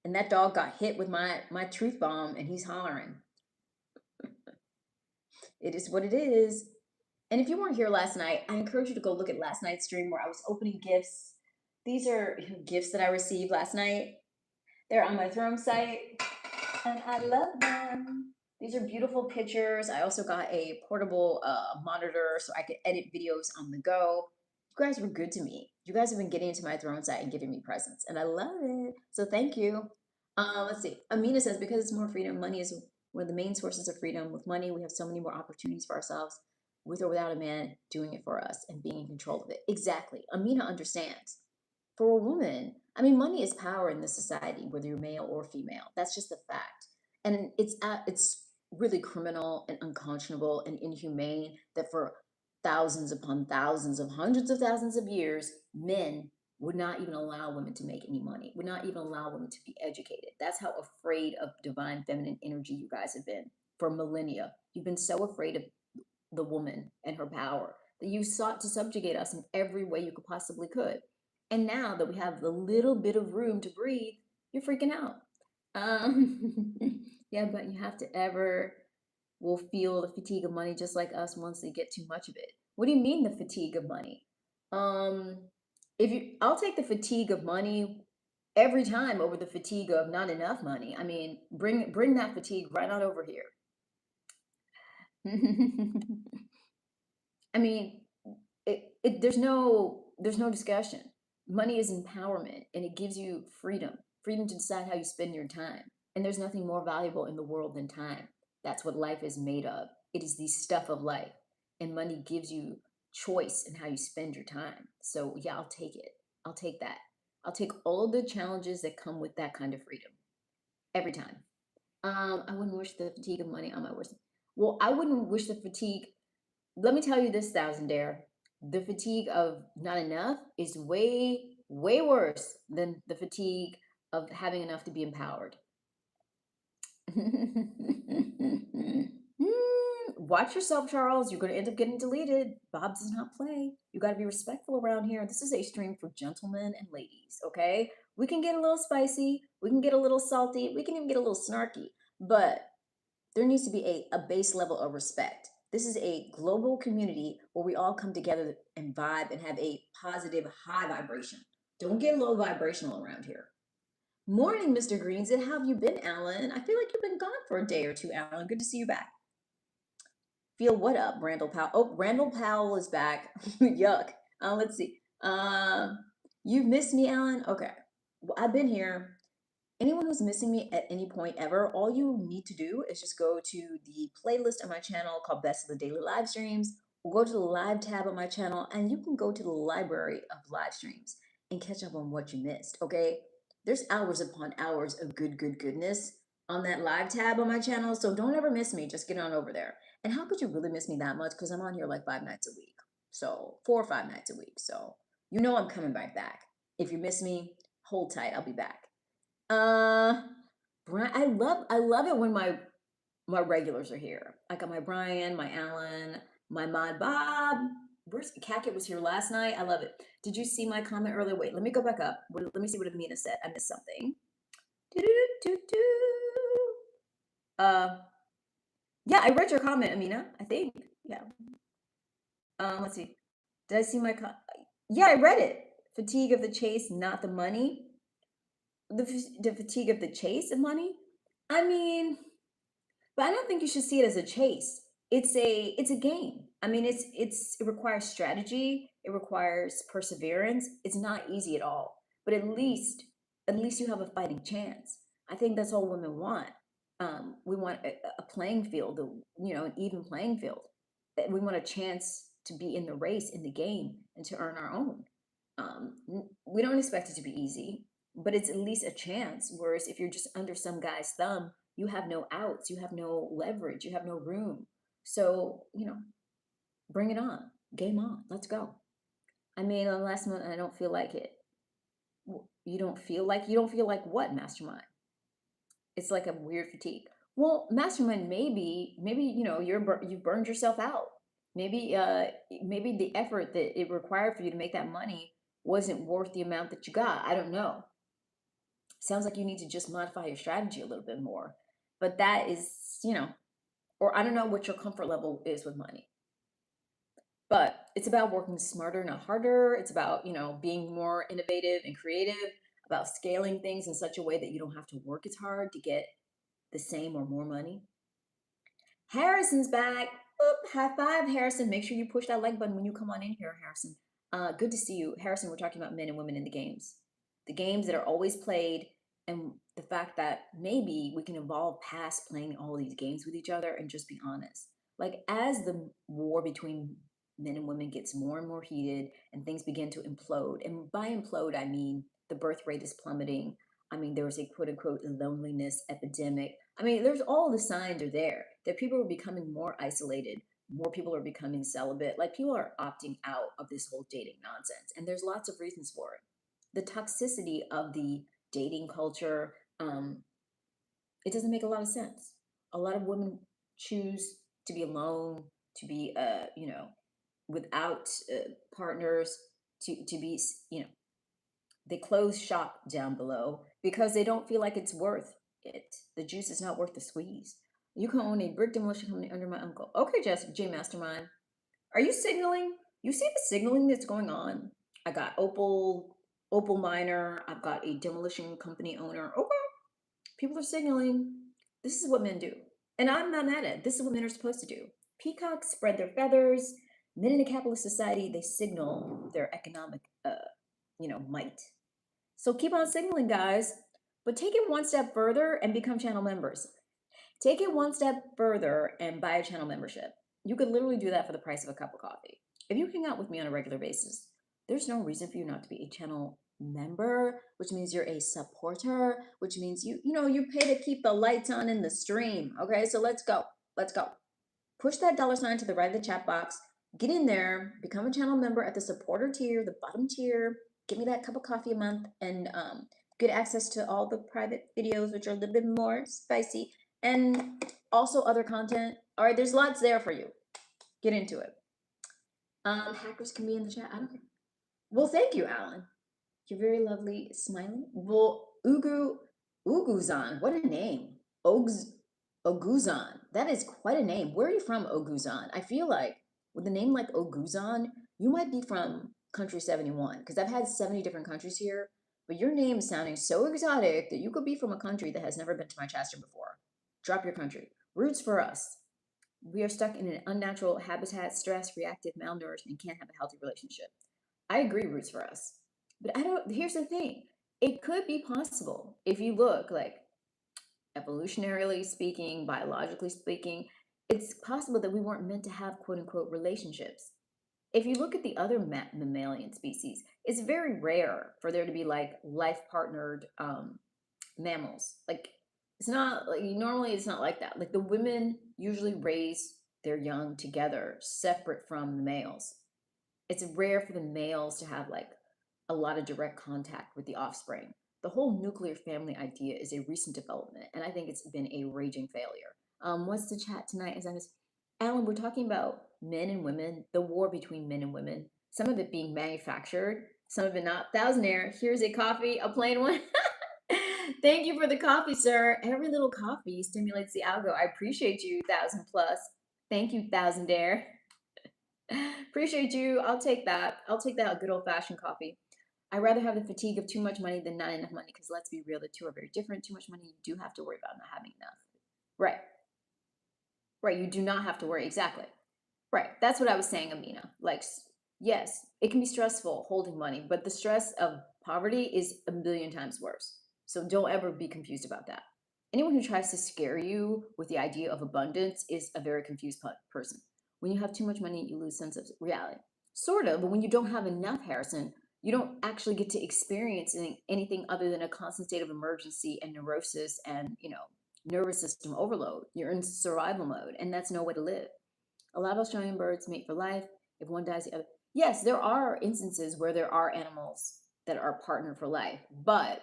and that dog got hit with my truth bomb, and he's hollering. It is what it is. And if you weren't here last night, I encourage you to go look at last night's stream where I was opening gifts. These are gifts that I received last night. They're on my throne site, and I love them. These are beautiful pictures. I also got a portable monitor so I could edit videos on the go. You guys were good to me. You guys have been getting into my throne site and giving me presents, and I love it. So thank you. Let's see. Amina says, because it's more freedom, money is one of the main sources of freedom. With money, we have so many more opportunities for ourselves, with or without a man doing it for us and being in control of it. Exactly. Amina understands. For a woman, I mean, money is power in this society, whether you're male or female. That's just a fact. And it's really criminal and unconscionable and inhumane that for thousands upon thousands of hundreds of thousands of years, men would not even allow women to make any money, would not even allow women to be educated. That's how afraid of divine feminine energy you guys have been for millennia. You've been so afraid of the woman and her power that you sought to subjugate us in every way you could possibly could. And now that we have the little bit of room to breathe, you're freaking out. Yeah, but you have to ever will feel the fatigue of money just like us once they get too much of it. What do you mean the fatigue of money? Um, if you, I'll take the fatigue of money every time over the fatigue of not enough money. I mean, bring that fatigue right on over here. I mean, there's no discussion. Money is empowerment, and it gives you freedom to decide how you spend your time. And there's nothing more valuable in the world than time. That's what life is made of. It is the stuff of life, and money gives you choice in how you spend your time. So yeah, I'll take it. I'll take that. I'll take all of the challenges that come with that kind of freedom every time. I wouldn't wish the fatigue of money on my worst. Well, I wouldn't wish the fatigue. Let me tell you this, thousandaire. The fatigue of not enough is way, way worse than the fatigue of having enough to be empowered. Watch yourself, Charles. You're going to end up getting deleted. Bob does not play. You got to be respectful around here. This is a stream for gentlemen and ladies, okay? We can get a little spicy. We can get a little salty. We can even get a little snarky. But there needs to be a base level of respect. This is a global community where we all come together and vibe and have a positive high vibration. Don't get low vibrational around here. Morning, Mr. Greens. And how have you been, Alan? I feel like you've been gone for a day or two, Alan. Good to see you back. Feel what up, Randall Powell? Oh, Randall Powell is back. Yuck. Let's see. You've missed me, Alan? Okay. Well, I've been here. Anyone who's missing me at any point ever, all you need to do is just go to the playlist on my channel called Best of the Daily Live Streams, or go to the live tab on my channel, and you can go to the library of live streams and catch up on what you missed, okay? There's hours upon hours of goodness on that live tab on my channel, so don't ever miss me. Just get on over there. And how could you really miss me that much? Because I'm on here like 5 nights a week. So 4 or 5 nights a week. So you know I'm coming right back. If you miss me, hold tight. I'll be back. Uh, Brian, I love it when my regulars are here. I got my Brian, my Alan, my mod Bob. Where's Kaket was here last night. I love it. Did you see my comment earlier? Wait, let me go back up. Let me see what Amina said. I missed something. Do-do-do-do-do. Uh, yeah, I read your comment, Amina. I think. Yeah. Let's see. Did I see my Yeah, I read it. Fatigue of the chase, not the money. The fatigue of the chase of money. I mean, but I don't think you should see it as a chase. It's a game. I mean, it requires strategy, it requires perseverance. It's not easy at all. But at least you have a fighting chance. I think that's all women want. We want a playing field, an even playing field. That we want a chance to be in the race, in the game, and to earn our own. We don't expect it to be easy, but it's at least a chance. Whereas if you're just under some guy's thumb, you have no outs, you have no leverage, you have no room. So, bring it on. Game on. Let's go. I mean, last month I don't feel like it. You don't feel like what, mastermind? It's like a weird fatigue. Well, mastermind, maybe you've burned yourself out. Maybe the effort that it required for you to make that money wasn't worth the amount that you got. I don't know. Sounds like you need to just modify your strategy a little bit more. But that is, or I don't know what your comfort level is with money. But it's about working smarter, not harder. It's about, being more innovative and creative, about scaling things in such a way that you don't have to work as hard to get the same or more money. Harrison's back. Oop, high five, Harrison. Make sure you push that like button when you come on in here, Harrison. Good to see you. Harrison, we're talking about men and women in the games. The games that are always played, and the fact that maybe we can evolve past playing all these games with each other and just be honest. Like, as the war between men and women gets more and more heated and things begin to implode, and by implode, I mean the birth rate is plummeting. I mean, there was a quote unquote loneliness epidemic. I mean, there's all the signs are there that people are becoming more isolated. More people are becoming celibate. Like, people are opting out of this whole dating nonsense. And there's lots of reasons for it. The toxicity of the dating culture, it doesn't make a lot of sense. A lot of women choose to be alone, to be, without partners, to be, they close shop down below because they don't feel like it's worth it. The juice is not worth the squeeze. You can own a brick demolition company under my uncle. Okay, J Mastermind. Are you signaling? You see the signaling that's going on? I got Opal miner. I've got a demolition company owner. Okay, people are signaling. This is what men do. And I'm not mad at it. This is what men are supposed to do. Peacocks spread their feathers. Men in a capitalist society, they signal their economic, might. So keep on signaling, guys, but take it one step further and become channel members. Take it one step further and buy a channel membership. You could literally do that for the price of a cup of coffee. If you hang out with me on a regular basis, there's no reason for you not to be a channel member, which means you're a supporter, which means you pay to keep the lights on in the stream. Okay, so let's go. Let's go. Push that $sign to the right of the chat box. Get in there, become a channel member at the supporter tier, the bottom tier. Give me that cup of coffee a month and get access to all the private videos, which are a little bit more spicy, and also other content. All right, there's lots there for you. Get into it. Hackers can be in the chat. I don't care. Well, thank you, Alan. You're very lovely, smiling. Well, Uguzan, what a name. Oguzan. That is quite a name. Where are you from, Oguzan? I feel like with a name like Oguzan, you might be from country 71, because I've had 70 different countries here. but your name is sounding so exotic that you could be from a country that has never been to my chapter before. Drop your country. Roots for us. We are stuck in an unnatural habitat, stress, reactive, malnourished, and can't have a healthy relationship. I agree, roots for us. But I don't, here's the thing. It could be possible if you look like evolutionarily speaking, biologically speaking, it's possible that we weren't meant to have quote unquote relationships. If you look at the other mammalian species, it's very rare for there to be like life partnered mammals. Like it's not like normally it's not like that. Like the women usually raise their young together, separate from the males. It's rare for the males to have like a lot of direct contact with the offspring. The whole nuclear family idea is a recent development, and I think it's been a raging failure. What's the chat tonight? Is Alan? We're talking about men and women, the war between men and women. Some of it being manufactured, some of it not. Thousandaire, here's a coffee, a plain one. Thank you for the coffee, sir. Every little coffee stimulates the algo. I appreciate you, 1,000+. Thank you, Thousandaire. Appreciate you. I'll take that. I'll take that good old fashioned coffee. I'd rather have the fatigue of too much money than not enough money because let's be real, the two are very different. Too much money, you do have to worry about not having enough. Right. Right. You do not have to worry. Exactly. Right. That's what I was saying, Amina. Like, yes, it can be stressful holding money, but the stress of poverty is a million times worse. So don't ever be confused about that. Anyone who tries to scare you with the idea of abundance is a very confused person. When you have too much money, you lose sense of reality. Sort of, but when you don't have enough, Harrison, you don't actually get to experience anything other than a constant state of emergency and neurosis and, nervous system overload. You're in survival mode, and that's no way to live. A lot of Australian birds mate for life. If one dies, the other. Yes, there are instances where there are animals that are partnered for life, but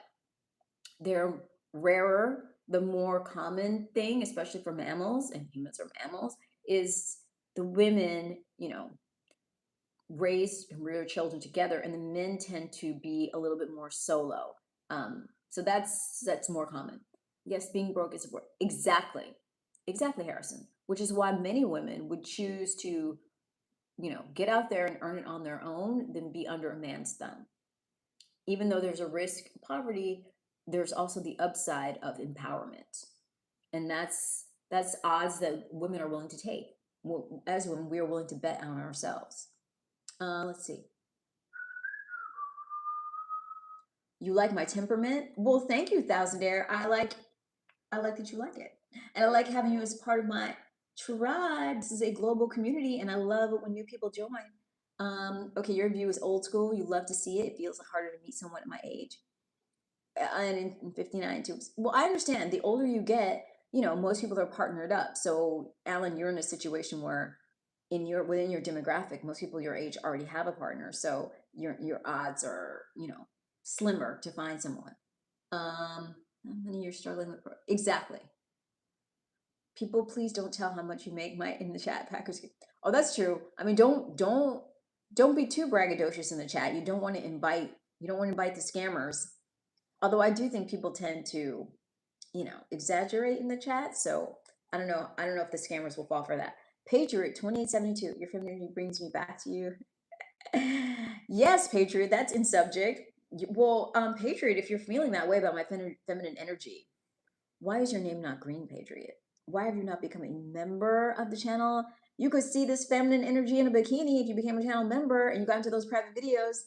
they're rarer. The more common thing, especially for mammals, and humans are mammals, is the women, raise and rear children together, and the men tend to be a little bit more solo. So that's more common. Yes, being broke is exactly, Harrison. Which is why many women would choose to, get out there and earn it on their own than be under a man's thumb. Even though there's a risk of poverty, there's also the upside of empowerment, and that's odds that women are willing to take. As women, we are willing to bet on ourselves. Let's see. You like my temperament? Well, thank you, Thousandaire. I like that you like it. And I like having you as part of my tribe. This is a global community, and I love it when new people join. Okay, your view is old school. You love to see it. It feels harder to meet someone at my age. And in 59 too. Well, I understand. The older you get, most people are partnered up. So, Alan, you're in a situation where within your demographic, most people your age already have a partner. So your odds are, slimmer to find someone. How many you're struggling with? Exactly. People, please don't tell how much you make my in the chat. Packers. Oh, that's true. I mean, don't be too braggadocious in the chat. You don't want to invite the scammers. Although I do think people tend to, exaggerate in the chat. So I don't know. I don't know if the scammers will fall for that. Patriot 2872. Your femininity brings me back to you. Yes, Patriot. That's in subject. Well, Patriot, if you're feeling that way about my feminine energy, why is your name not Green Patriot? Why have you not become a member of the channel? You could see this feminine energy in a bikini if you became a channel member and you got into those private videos.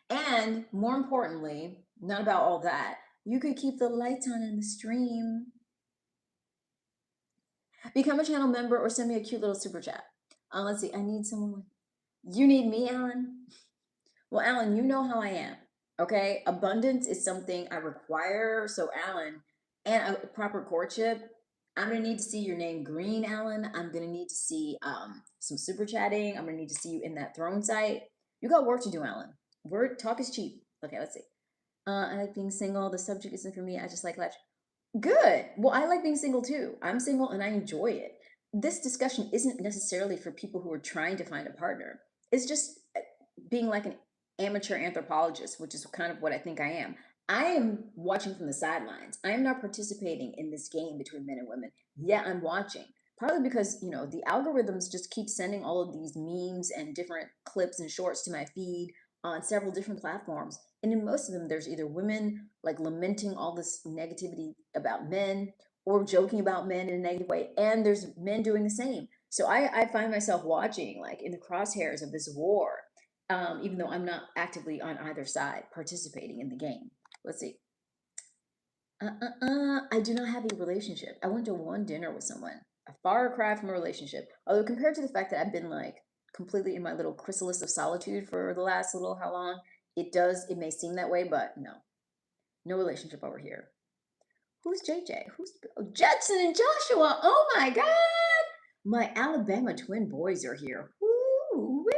And more importantly, not about all that, you could keep the lights on in the stream. Become a channel member or send me a cute little super chat. Let's see. I need someone. You need me, Alan? Well, Alan, you know how I am. Okay, abundance is something I require. So, Alan, and a proper courtship. I'm gonna need to see your name green, Alan. I'm gonna need to see some super chatting. I'm gonna need to see you in that throne site. You got work to do, Alan. Word talk is cheap. Okay, let's see. I like being single. The subject isn't for me. I just like life. Good. Well, I like being single too. I'm single and I enjoy it. This discussion isn't necessarily for people who are trying to find a partner. It's just being like an amateur anthropologist, which is kind of what I think I am. I am watching from the sidelines. I am not participating in this game between men and women. Yeah, I'm watching. Partly because, the algorithms just keep sending all of these memes and different clips and shorts to my feed on several different platforms. And in most of them, there's either women like lamenting all this negativity about men or joking about men in a negative way, and there's men doing the same. So I find myself watching like in the crosshairs of this war, even though I'm not actively on either side participating in the game. Let's see. I do not have a relationship. I went to one dinner with someone. A far cry from a relationship. Although compared to the fact that I've been like completely in my little chrysalis of solitude for the last little how long, it may seem that way, but no. No relationship over here. Who's JJ? Who's Judson and Joshua? Oh my God! My Alabama twin boys are here. Woo-wee.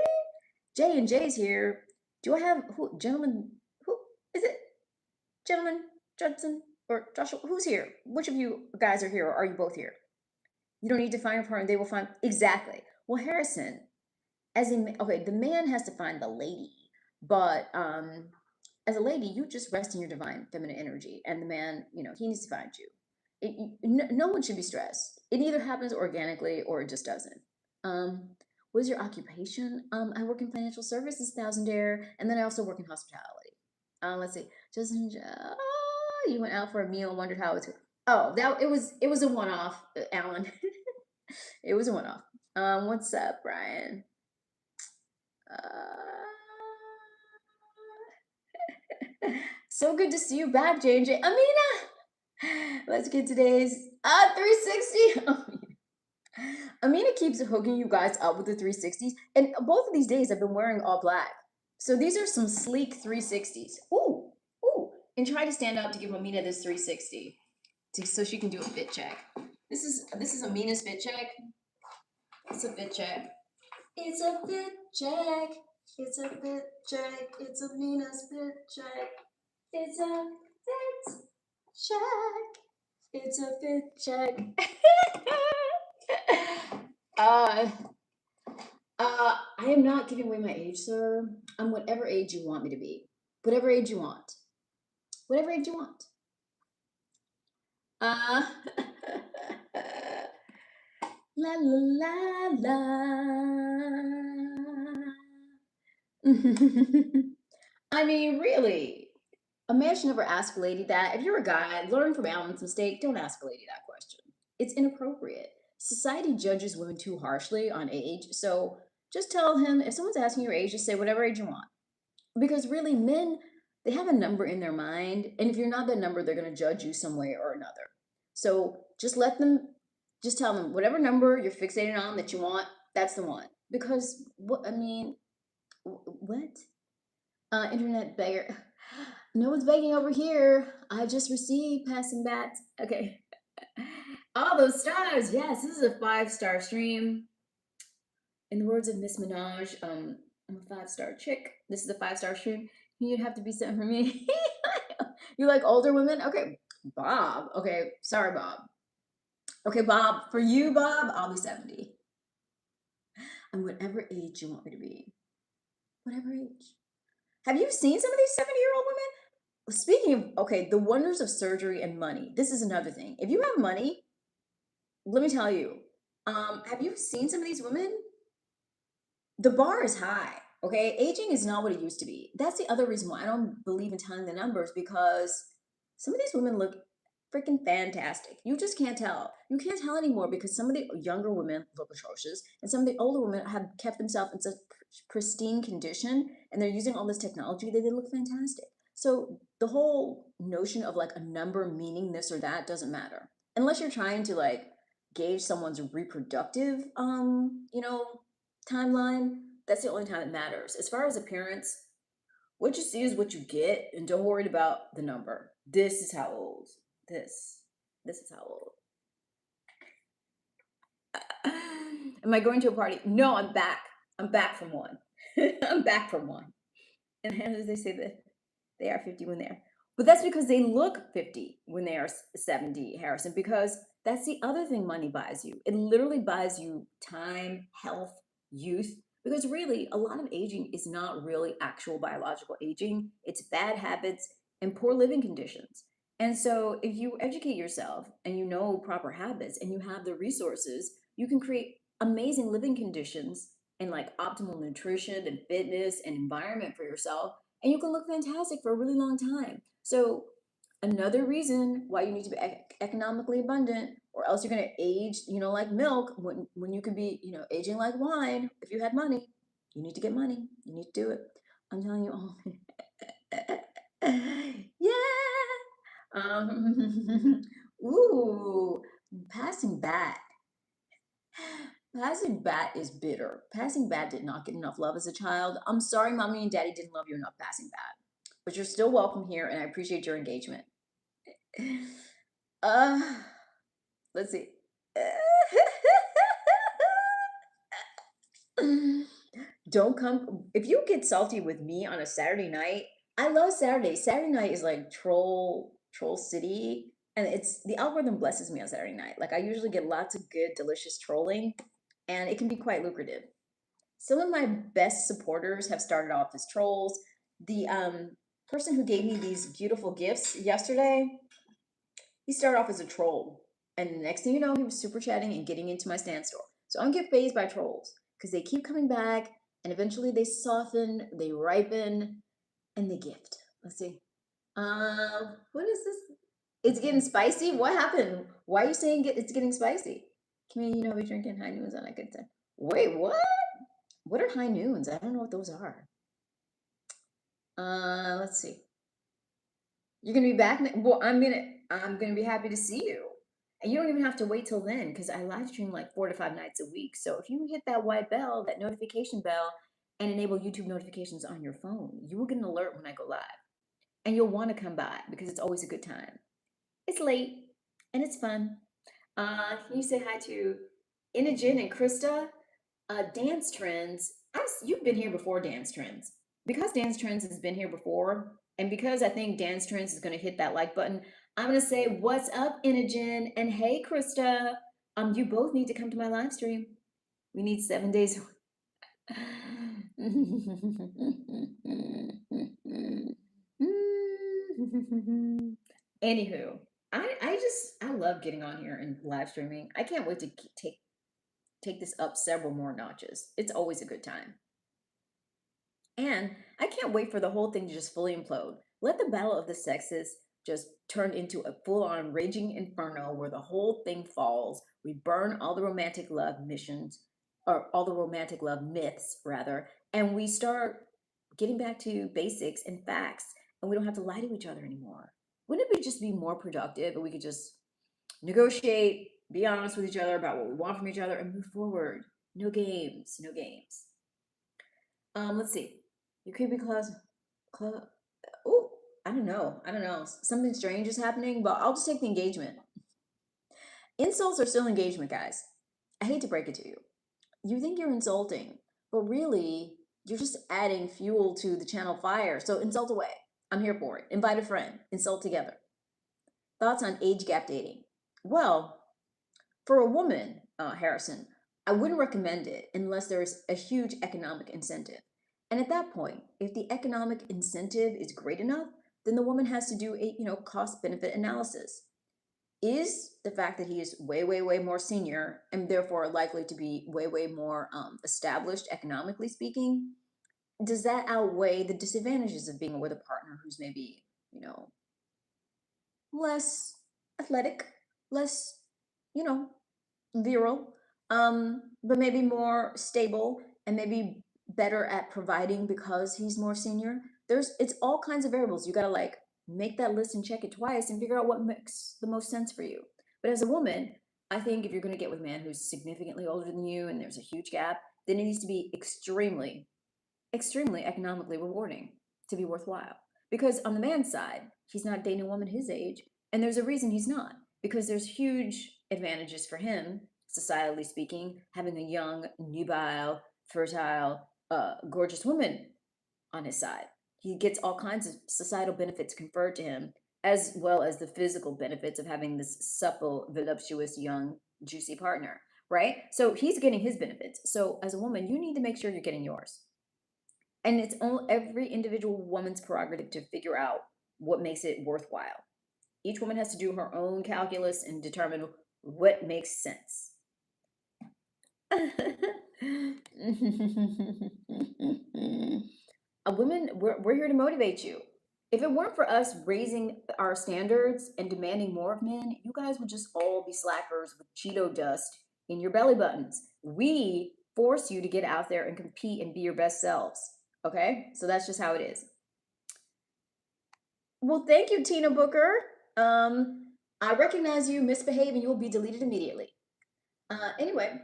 J and J's here. Do I have who gentlemen? Who is it? Gentlemen, Judson or Joshua? Who's here? Which of you guys are here, or are you both here? You don't need to find a partner; they will find exactly. Well, Harrison, as in okay, the man has to find the lady, but as a lady, you just rest in your divine feminine energy, and the man, he needs to find you. No one should be stressed. It either happens organically or it just doesn't. Um, what is your occupation? I work in financial services, thousandaire, and then I also work in hospitality. Let's see. Just you went out for a meal and wondered how it's. Oh, that it was a one off, Alan. It was a one off. What's up, Brian? Uh, so good to see you back, J&J. Amina! Let's get today's 360. Amina keeps hooking you guys up with the 360s, and both of these days I've been wearing all black. So these are some sleek 360s. Ooh, ooh. And try to stand up to give Amina this 360 so she can do a fit check. This is Amina's fit check. It's a fit check. It's a fit check. It's a fit check. It's Amina's fit check. It's a fit check. It's a fit check. uh, I am not giving away my age, sir. I'm whatever age you want me to be. Whatever age you want. Whatever age you want. Uh, la la la la. I mean, really. A man should never ask a lady that. If you're a guy, learn from Alan's mistake. Don't ask a lady that question. It's inappropriate. Society judges women too harshly on age, so just tell him if someone's asking your age, just say whatever age you want. Because really, men, they have a number in their mind, and if you're not that number, they're going to judge you some way or another. So just tell them whatever number you're fixated on that you want, that's the one. Because what I mean, what? Internet beggar. No one's begging over here. I just received passing that. Okay. All those stars. Yes, this is a 5-star stream. In the words of Miss Minaj, I'm a 5-star chick. This is a 5-star stream. You'd have to be sent for me. You like older women? Okay, Bob. Okay, sorry, Bob. Okay, Bob. For you, Bob, I'll be 70. I'm whatever age you want me to be. Whatever age. Have you seen some of these 70-year-old women? Speaking of, okay, the wonders of surgery and money. This is another thing. If you have money, let me tell you, have you seen some of these women? The bar is high. Okay, aging is not what it used to be. That's the other reason why I don't believe in telling the numbers, because some of these women look freaking fantastic. You just can't tell. You can't tell anymore because some of the younger women look atrocious, and some of the older women have kept themselves in such pristine condition, and they're using all this technology that they look fantastic. So the whole notion of like a number meaning this or that doesn't matter unless you're trying to like gauge someone's reproductive timeline. That's the only time it matters. As far as appearance, what you see is what you get, and don't worry about the number. This is how old. This is how old. Am I going to a party? No, I'm back. I'm back from one. I'm back from one. And how do they say that they are 50 when they're? But that's because they look 50 when they are 70, Harrison, because that's the other thing money buys you. It literally buys you time, health, youth. Because really, a lot of aging is not really actual biological aging, it's bad habits and poor living conditions. And so, if you educate yourself and you know proper habits and you have the resources, you can create amazing living conditions and like optimal nutrition and fitness and environment for yourself. and you can look fantastic for a really long time. So another reason why you need to be economically abundant, or else you're going to age, like milk, when you could be, aging like wine. If you had money, you need to get money. You need to do it. I'm telling you all. Yeah. Ooh, passing bat. Passing bat is bitter. Passing bat did not get enough love as a child. I'm sorry, mommy and daddy didn't love you enough passing bat, but you're still welcome here, and I appreciate your engagement. Uh, let's see. Don't come if you get salty with me on a Saturday night. I love Saturday. Saturday night is like troll city, and it's the algorithm blesses me on Saturday night. Like I usually get lots of good, delicious trolling, and it can be quite lucrative. Some of my best supporters have started off as trolls. The person who gave me these beautiful gifts yesterday, he started off as a troll. And the next thing you know, he was super chatting and getting into my stand store. So I don't get phased by trolls because they keep coming back and eventually they soften, they ripen, and they gift. Let's see. What is this? It's getting spicy? What happened? Why are you saying it's getting spicy? Can we be drinking high noons on a good time? Wait, what? What are high noons? I don't know what those are. Let's see. You're gonna be back. Well, I'm gonna be happy to see you, and you don't even have to wait till then because I live stream like 4 to 5 nights a week. So if you hit that white bell, that notification bell, and enable YouTube notifications on your phone, you will get an alert when I go live, and you'll want to come by because it's always a good time. It's late and it's fun. Can you say hi to Inogen and Krista? Dance trends. You've been here before, dance trends. Because dance trends has been here before, and because I think dance trends is going to hit that like button, I'm going to say, "What's up, Inogen?" And hey, Krista. You both need to come to my live stream. We need 7 days. Anywho, I love getting on here and live streaming. I can't wait to take this up several more notches. It's always a good time. And I can't wait for the whole thing to just fully implode. Let the battle of the sexes just turn into a full-on raging inferno where the whole thing falls. We burn all the romantic love missions, or all the romantic love myths, rather, and we start getting back to basics and facts, and we don't have to lie to each other anymore. Wouldn't it just be more productive if we could just negotiate, be honest with each other about what we want from each other, and move forward? No games, no games. Let's see. You could be club. Oh, I don't know. I don't know. Something strange is happening, but I'll just take the engagement. Insults are still engagement, guys. I hate to break it to you. You think you're insulting, but really, you're just adding fuel to the channel fire. So insult away. I'm here for it. Invite a friend. Insult together. Thoughts on age gap dating? Well, for a woman, Harrison, I wouldn't recommend it unless there's a huge economic incentive. And at that point, if the economic incentive is great enough, then the woman has to do a cost benefit analysis. Is the fact that he is way, way, way more senior and therefore likely to be way, way more established economically speaking, does that outweigh the disadvantages of being with a partner who's maybe, less athletic, less, you know, virile, but maybe more stable and maybe better at providing because he's more senior? It's all kinds of variables. You gotta like make that list and check it twice and figure out what makes the most sense for you. But as a woman, I think if you're gonna get with a man who's significantly older than you and there's a huge gap, then it needs to be extremely, extremely economically rewarding to be worthwhile. Because on the man's side, he's not dating a woman his age, and there's a reason he's not. Because there's huge advantages for him, societally speaking, having a young, nubile, fertile, gorgeous woman on his side. He gets all kinds of societal benefits conferred to him, as well as the physical benefits of having this supple, voluptuous, young, juicy partner, right? So he's getting his benefits. So as a woman, you need to make sure you're getting yours. And it's every individual woman's prerogative to figure out what makes it worthwhile. Each woman has to do her own calculus and determine what makes sense. Women, we're here to motivate you. If it weren't for us raising our standards and demanding more of men, you guys would just all be slackers with Cheeto dust in your belly buttons. We force you to get out there and compete and be your best selves. Okay? So that's just how it is. Well, thank you, Tina Booker. I recognize you misbehave and you will be deleted immediately. Anyway,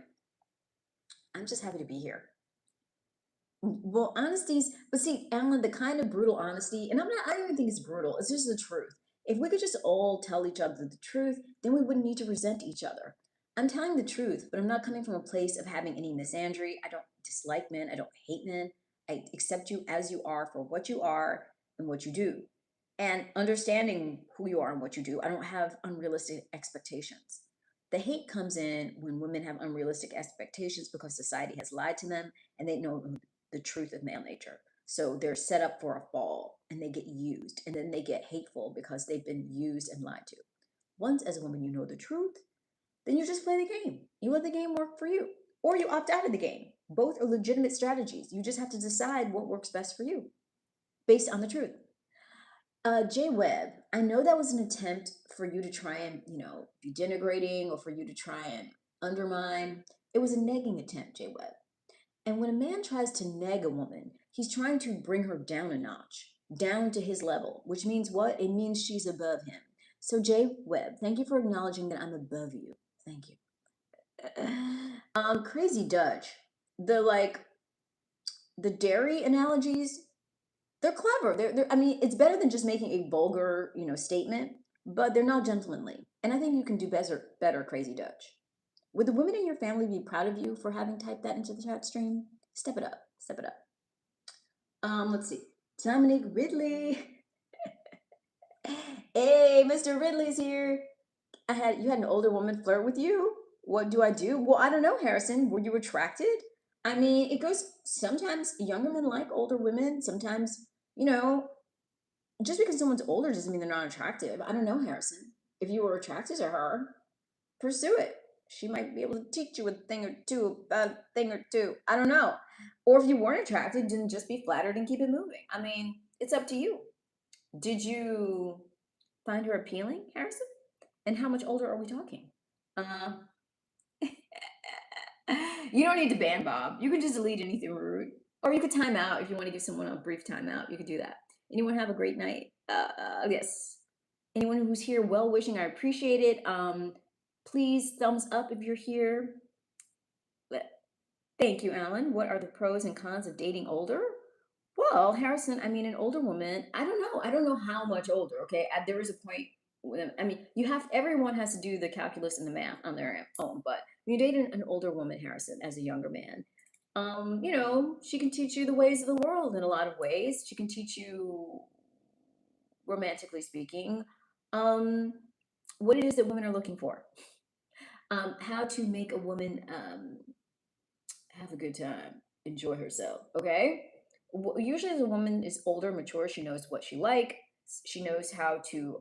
I'm just happy to be here. Well, honesty's, but see, Alan, the kind of brutal honesty, and I don't even think it's brutal, it's just the truth. If we could just all tell each other the truth, then we wouldn't need to resent each other. I'm telling the truth, but I'm not coming from a place of having any misandry. I don't dislike men, I don't hate men. I accept you as you are for what you are and what you do. And understanding who you are and what you do, I don't have unrealistic expectations. The hate comes in when women have unrealistic expectations because society has lied to them and they know the truth of male nature. So they're set up for a fall and they get used and then they get hateful because they've been used and lied to. Once, as a woman, you know the truth, then you just play the game. You let the game work for you or you opt out of the game. Both are legitimate strategies. You just have to decide what works best for you based on the truth. Jay Webb, I know that was an attempt for you to try and, be denigrating or for you to try and undermine. It was a negging attempt, Jay Webb. And when a man tries to neg a woman, he's trying to bring her down a notch, down to his level, which means what? It means she's above him. So, Jay Webb, thank you for acknowledging that I'm above you. Thank you. Crazy Dutch. The dairy analogies, they're clever. I mean, it's better than just making a vulgar, statement, but they're not gentlemanly. And I think you can do better, Crazy Dutch. Would the women in your family be proud of you for having typed that into the chat stream? Step it up. Step it up. Let's see. Dominic Ridley. Hey, Mr. Ridley's here. You had an older woman flirt with you. What do I do? Well, I don't know, Harrison. Were you attracted? I mean, it goes sometimes younger men like older women. Sometimes, you know, just because someone's older doesn't mean they're not attractive. I don't know, Harrison. If you were attracted to her, pursue it. She might be able to teach you a thing or two about a thing or two. I don't know. Or if you weren't attracted, then just be flattered and keep it moving. I mean, it's up to you. Did you find her appealing, Harrison? And how much older are we talking? Uh, you don't need to ban Bob. You can just delete anything rude. Or you could time out if you want to give someone a brief timeout. You could do that. Anyone have a great night? Yes. Anyone who's here well wishing, I appreciate it. Please thumbs up if you're here. Thank you, Alan. What are the pros and cons of dating older? Well, Harrison, I mean, an older woman, I don't know. I don't know how much older, okay? There is a point when, I mean, everyone has to do the calculus and the math on their own, but when you date an older woman, Harrison, as a younger man, she can teach you the ways of the world in a lot of ways. She can teach you, romantically speaking, what it is that women are looking for. How to make a woman have a good time, enjoy herself, okay? Usually as a woman is older, mature, she knows what she likes. She knows how to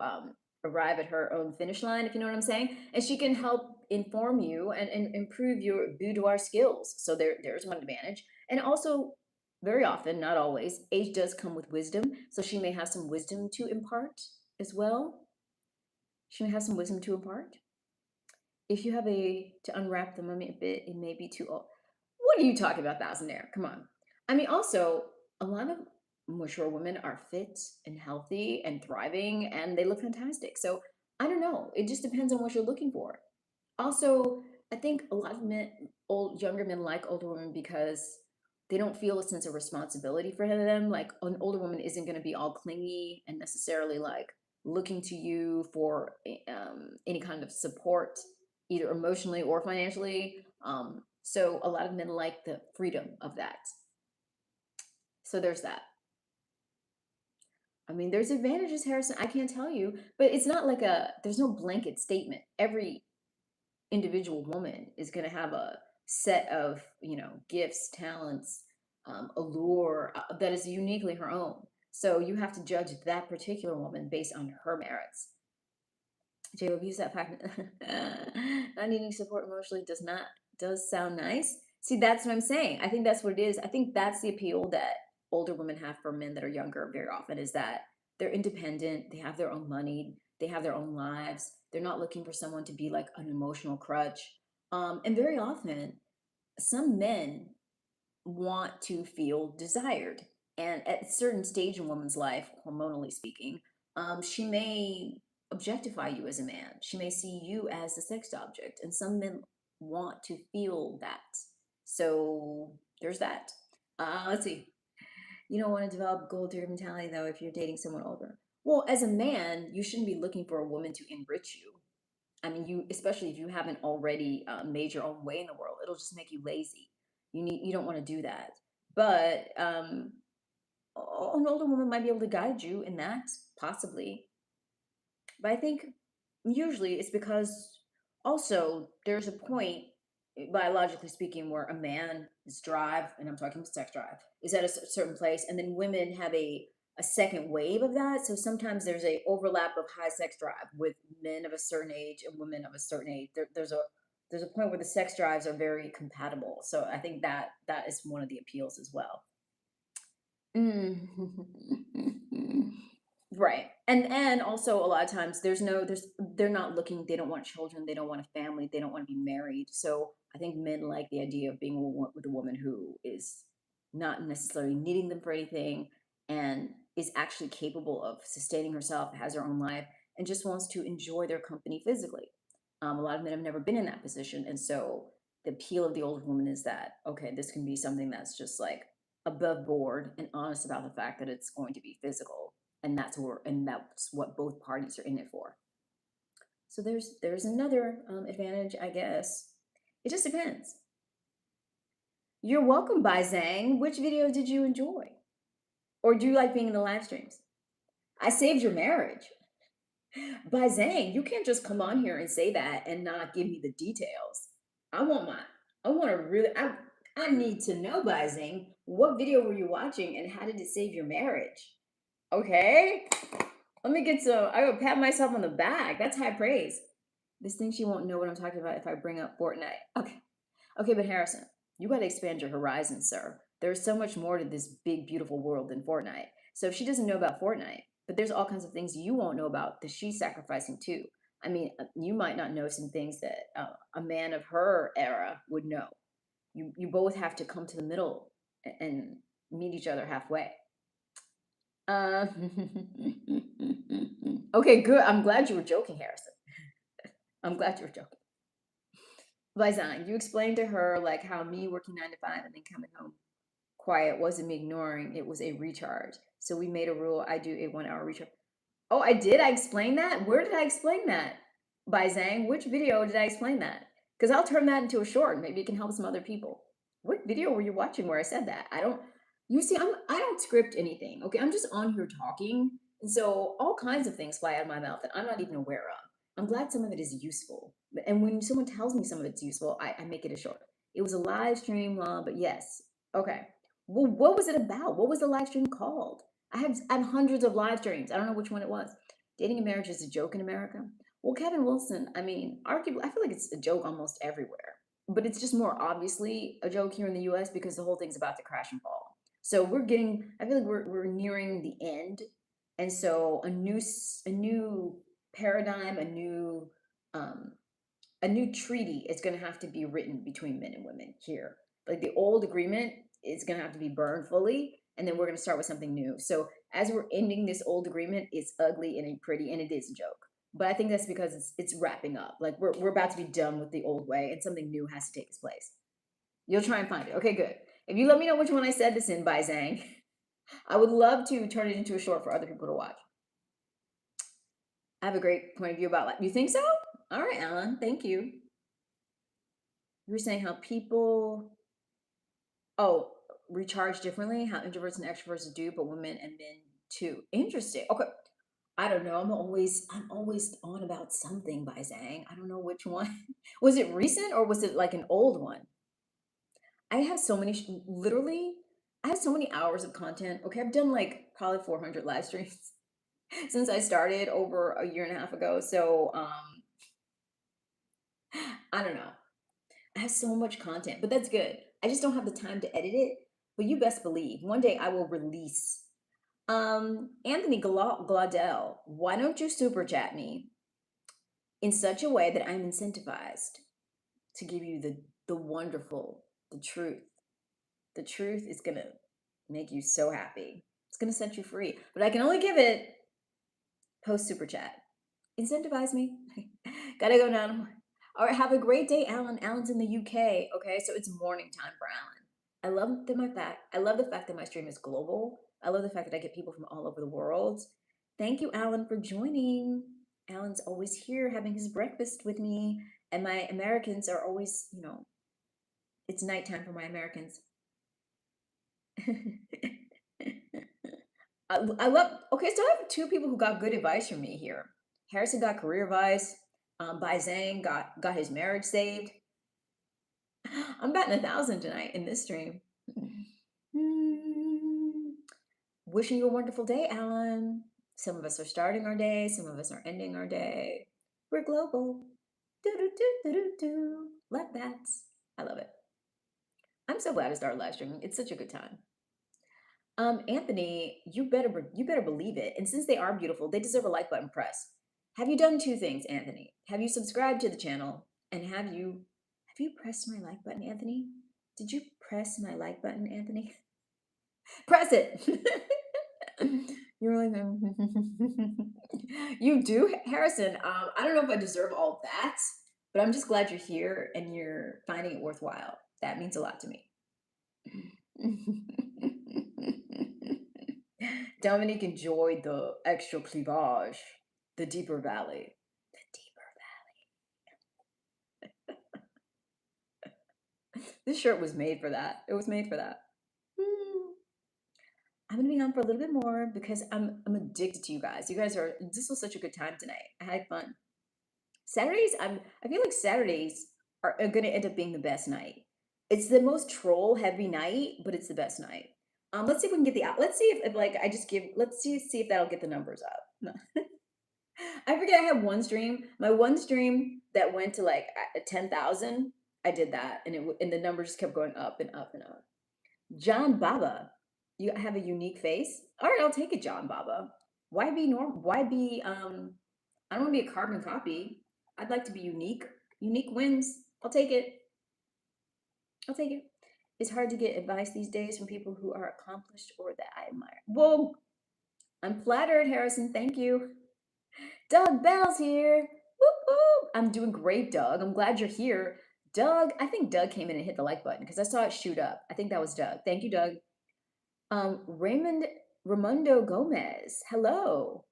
arrive at her own finish line, if you know what I'm saying. And she can help inform you and improve your boudoir skills. So there's one advantage. And also, very often, not always, age does come with wisdom. So she may have some wisdom to impart as well. She may have some wisdom to impart. If you have to unwrap the mummy a bit, it may be too old. What are you talking about, thousandaire? Come on. I mean, also, a lot of mature women are fit and healthy and thriving and they look fantastic. So I don't know. It just depends on what you're looking for. Also, I think a lot of younger men like older women because they don't feel a sense of responsibility for them. Like an older woman isn't going to be all clingy and necessarily like looking to you for any kind of support, either emotionally or financially. So a lot of men like the freedom of that. So there's that. I mean, there's advantages, Harrison. I can't tell you, but it's not like there's no blanket statement. Every individual woman is going to have a set of, gifts, talents, allure that is uniquely her own. So you have to judge that particular woman based on her merits. J.O. use that fact. Not needing support emotionally does sound nice. See, that's what I'm saying. I think that's what it is. I think that's the appeal that older women have for men that are younger very often is that they're independent, they have their own money, they have their own lives. They're not looking for someone to be like an emotional crutch. And very often, some men want to feel desired. And at a certain stage in a woman's life, hormonally speaking, she may objectify you as a man. She may see you as a sex object. And some men want to feel that. So there's that. Let's see. You don't want to develop gold digger mentality though if you're dating someone older. Well, as a man, you shouldn't be looking for a woman to enrich you. I mean, you especially if you haven't already made your own way in the world, it'll just make you lazy. You don't want to do that. But an older woman might be able to guide you in that, possibly. But I think usually it's because also there's a point, biologically speaking, where a man's drive, and I'm talking sex drive, is at a certain place, and then women have a second wave of that. So sometimes there's a overlap of high sex drive with men of a certain age and women of a certain age. There's a point where the sex drives are very compatible. So I think that is one of the appeals as well. Mm. Right. And also a lot of times there's they're not looking, they don't want children, they don't want a family, they don't want to be married. So I think men like the idea of being with a woman who is not necessarily needing them for anything and is actually capable of sustaining herself, has her own life, and just wants to enjoy their company physically. A lot of men have never been in that position, and so the appeal of the older woman is that okay, this can be something that's just like above board and honest about the fact that it's going to be physical, and that's what both parties are in it for. So there's another advantage, I guess. It just depends. You're welcome, by Zhang. Which video did you enjoy, or do you like being in the live streams? I saved your marriage. By Zhang, you can't just come on here and say that and not give me the details. I want my, I want to really, I need to know, by Zhang, what video were you watching and how did it save your marriage? Okay, let me get some. I will pat myself on the back. That's high praise. This thing she won't know what I'm talking about if I bring up Fortnite. Okay, okay, but Harrison, you got to expand your horizons, sir. There's so much more to this big, beautiful world than Fortnite. So if she doesn't know about Fortnite, but there's all kinds of things you won't know about that she's sacrificing too. I mean, you might not know some things that a man of her era would know. You both have to come to the middle and meet each other halfway. Uh, okay, good. I'm glad you were joking, Harrison. I'm glad you were joking. Vizan, you explained to her like how me working 9 to 5 and then coming home quiet wasn't me ignoring, it was a recharge. So we made a rule. I do a 1 hour recharge. Oh, I did. I explained that. Where did I explain that? By Zhang, which video did I explain that? Because I'll turn that into a short. Maybe it can help some other people. What video were you watching where I said that? I don't. You see, I don't script anything. Okay, I'm just on here talking, and so all kinds of things fly out of my mouth that I'm not even aware of. I'm glad some of it is useful, and when someone tells me some of it's useful, I make it a short. It was a live stream, but yes. Okay. Well, what was it about? What was the live stream called? I have hundreds of live streams. I don't know which one it was. Dating and marriage is a joke in America. Well, Kevin Wilson, I mean, arguably, I feel like it's a joke almost everywhere, but it's just more obviously a joke here in the U.S. because the whole thing's about to crash and fall. So I feel like we're nearing the end, and so a new paradigm, um, a new treaty is going to have to be written between men and women here. Like the old agreement is going to have to be burned fully, and then we're going to start with something new. So as we're ending this old agreement, it's ugly and ain't pretty, and it is a joke. But I think that's because it's wrapping up. Like we're about to be done with the old way, and something new has to take its place. You'll try and find it. Okay, good. If you let me know which one I said this in, by Zhang, I would love to turn it into a short for other people to watch. I have a great point of view about life. You think so? All right, Alan. Thank you. You were saying how people, oh, recharge differently, how introverts and extroverts do, but women and men too. Interesting. Okay. I don't know. I'm always on about something, by Zhang. I don't know which one. Was it recent or was it like an old one? I have so many, literally, I have so many hours of content. Okay, I've done like probably 400 live streams since I started over a year and a half ago. So, I don't know. I have so much content, but that's good. I just don't have the time to edit it. but you best believe one day I will release. Anthony Glaudel, why don't you super chat me in such a way that I'm incentivized to give you the wonderful, the truth. The truth is gonna make you so happy. It's gonna set you free. But I can only give it post super chat. Incentivize me. Gotta go now. All right, have a great day, Alan. Alan's in the UK. Okay, so it's morning time for Alan. I love the fact that my stream is global. I love the fact that I get people from all over the world. Thank you, Alan, for joining. Alan's always here having his breakfast with me, and my Americans are always, it's nighttime for my Americans. I love. Okay, so I have two people who got good advice from me here. Harrison got career advice. Bai Zhang got his marriage saved. I'm batting 1,000 tonight in this stream. Wishing you a wonderful day, Alan. Some of us are starting our day. Some of us are ending our day. We're global. Do do do do do do. Like bats. I love it. I'm so glad to start live streaming. It's such a good time. Anthony, you better believe it. And since they are beautiful, they deserve a like button press. Have you done two things, Anthony? Have you subscribed to the channel? And have you pressed my like button, Anthony? Did you press my like button, Anthony? Press it. You're like, you do, Harrison. I don't know if I deserve all that, but I'm just glad you're here and you're finding it worthwhile. That means a lot to me. Dominique enjoyed the extra cleavage, the deeper valley. The deeper valley. This shirt was made for that. It was made for that. I'm gonna be on for a little bit more because I'm addicted to you guys. This was such a good time tonight. I had fun. Saturdays, I feel like Saturdays are gonna end up being the best night. It's the most troll heavy night, but it's the best night. Let's see if we can get let's see if like I just give let's see if that'll get the numbers up. No. I forget I have one stream. My one stream that went to like 10,000. I did that, and the numbers just kept going up and up and up. John Baba, you have a unique face. All right, I'll take it, John Baba. Why be normal? Why be I don't want to be a carbon copy. I'd like to be unique. Unique wins. I'll take it. I'll take it. It's hard to get advice these days from people who are accomplished or that I admire. Whoa, I'm flattered, Harrison. Thank you. Doug Bell's here. Whoop, whoop. I'm doing great, Doug. I'm glad you're here. Doug, I think Doug came in and hit the like button because I saw it shoot up. I think that was Doug. Thank you, Doug. Raimundo Gomez. Hello.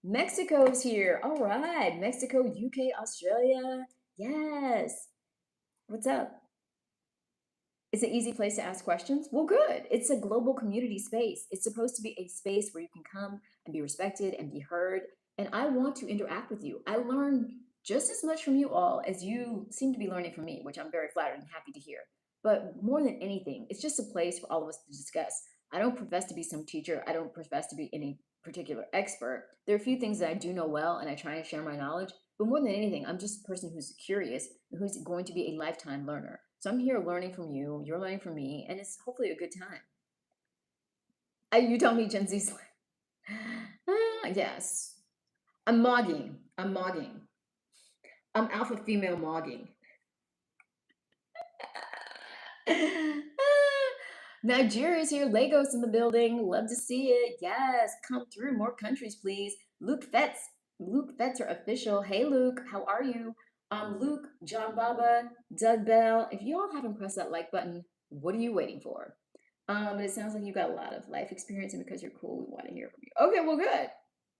Mexico's here. All right. Mexico, UK, Australia. Yes. What's up? It's an easy place to ask questions. Well, good. It's a global community space. It's supposed to be a space where you can come and be respected and be heard. And I want to interact with you. I learn just as much from you all as you seem to be learning from me, which I'm very flattered and happy to hear. But more than anything, it's just a place for all of us to discuss. I don't profess to be some teacher. I don't profess to be any particular expert. There are a few things that I do know well, and I try and share my knowledge. But more than anything, I'm just a person who's curious and who's going to be a lifetime learner. So I'm here learning from you, you're learning from me, and it's hopefully a good time. You tell me Gen Z's yes. I'm mogging. I'm mogging. I'm alpha female mogging. Nigeria's here. Lagos in the building. Love to see it. Yes, come through. More countries, please. Luke Fetz. Luke Fetzer official. Hey, Luke. How are you? Luke, John Baba, Doug Bell. If you all haven't pressed that like button, what are you waiting for? But it sounds like you got a lot of life experience, and because you're cool, we want to hear from you. Okay, well, good.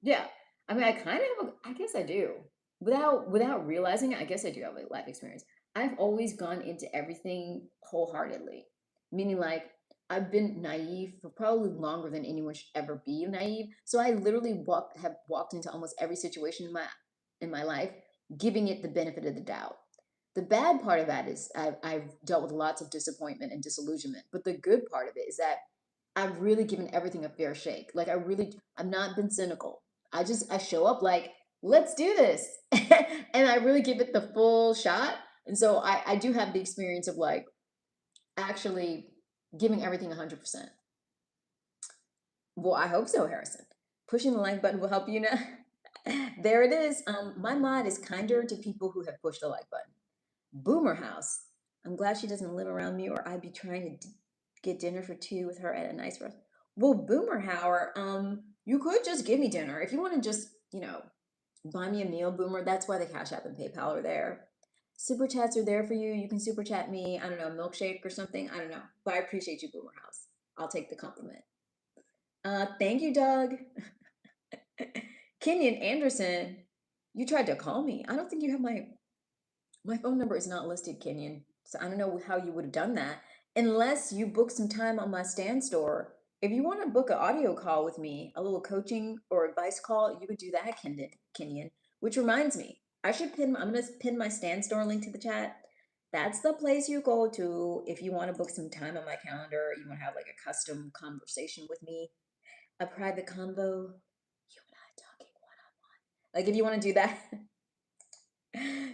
Yeah. I mean, I kind of have I guess I do. Without realizing it, I guess I do have a life experience. I've always gone into everything wholeheartedly, meaning like I've been naive for probably longer than anyone should ever be naive. So I literally have walked into almost every situation in my life, giving it the benefit of the doubt. The bad part of that is I've dealt with lots of disappointment and disillusionment. But the good part of it is that I've really given everything a fair shake. Like I've not been cynical. I show up like, let's do this. And I really give it the full shot. And so I do have the experience of like actually Giving everything 100%. Well, I hope so, Harrison. Pushing the like button will help you now. There it is. My mod is kinder to people who have pushed the like button. Boomer House. I'm glad she doesn't live around me, or I'd be trying to get dinner for two with her at a nice restaurant. Well, Boomer Hauer, you could just give me dinner if you want to just, buy me a meal. Boomer. That's why the Cash App and PayPal are there. Super chats are there for you. You can super chat me. I don't know, milkshake or something. I don't know, but I appreciate you, Boomer House. I'll take the compliment. Thank you, Doug. Kenyon Anderson, you tried to call me. I don't think you have my phone number is not listed, Kenyon. So I don't know how you would have done that unless you book some time on my stand store. If you want to book an audio call with me, a little coaching or advice call, you could do that, Kenyon. Which reminds me, I'm gonna pin my stand store link to the chat. That's the place you go to if you want to book some time on my calendar. You want to have like a custom conversation with me, a private convo. You and I talking one on one. Like if you want to do that.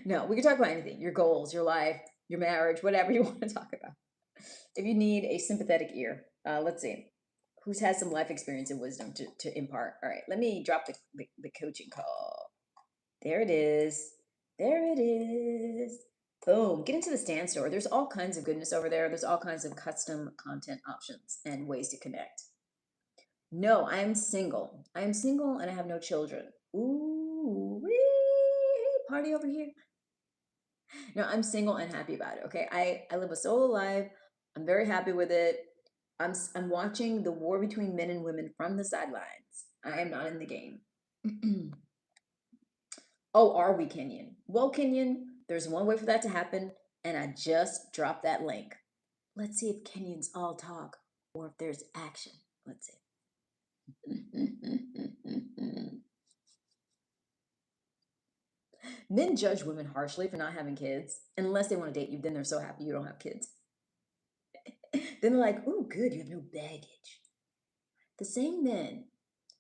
No, we can talk about anything, your goals, your life, your marriage, whatever you want to talk about. If you need a sympathetic ear, let's see. Who's had some life experience and wisdom to impart? All right, let me drop the coaching call. There it is. There it is. Boom. Get into the stand store. There's all kinds of goodness over there. There's all kinds of custom content options and ways to connect. No, I'm single. I am single and I have no children. Ooh, wee, party over here. No, I'm single and happy about it. Okay, I live a solo life. I'm very happy with it. I'm watching the war between men and women from the sidelines. I am not in the game. Oh, are we, Kenyon? Well, Kenyon, there's one way for that to happen, and I just dropped that link. Let's see if Kenyons all talk or if there's action. Let's see. Men judge women harshly for not having kids, unless they want to date you. Then they're so happy you don't have kids. Then they're like, "Ooh, good, you have no baggage." The same men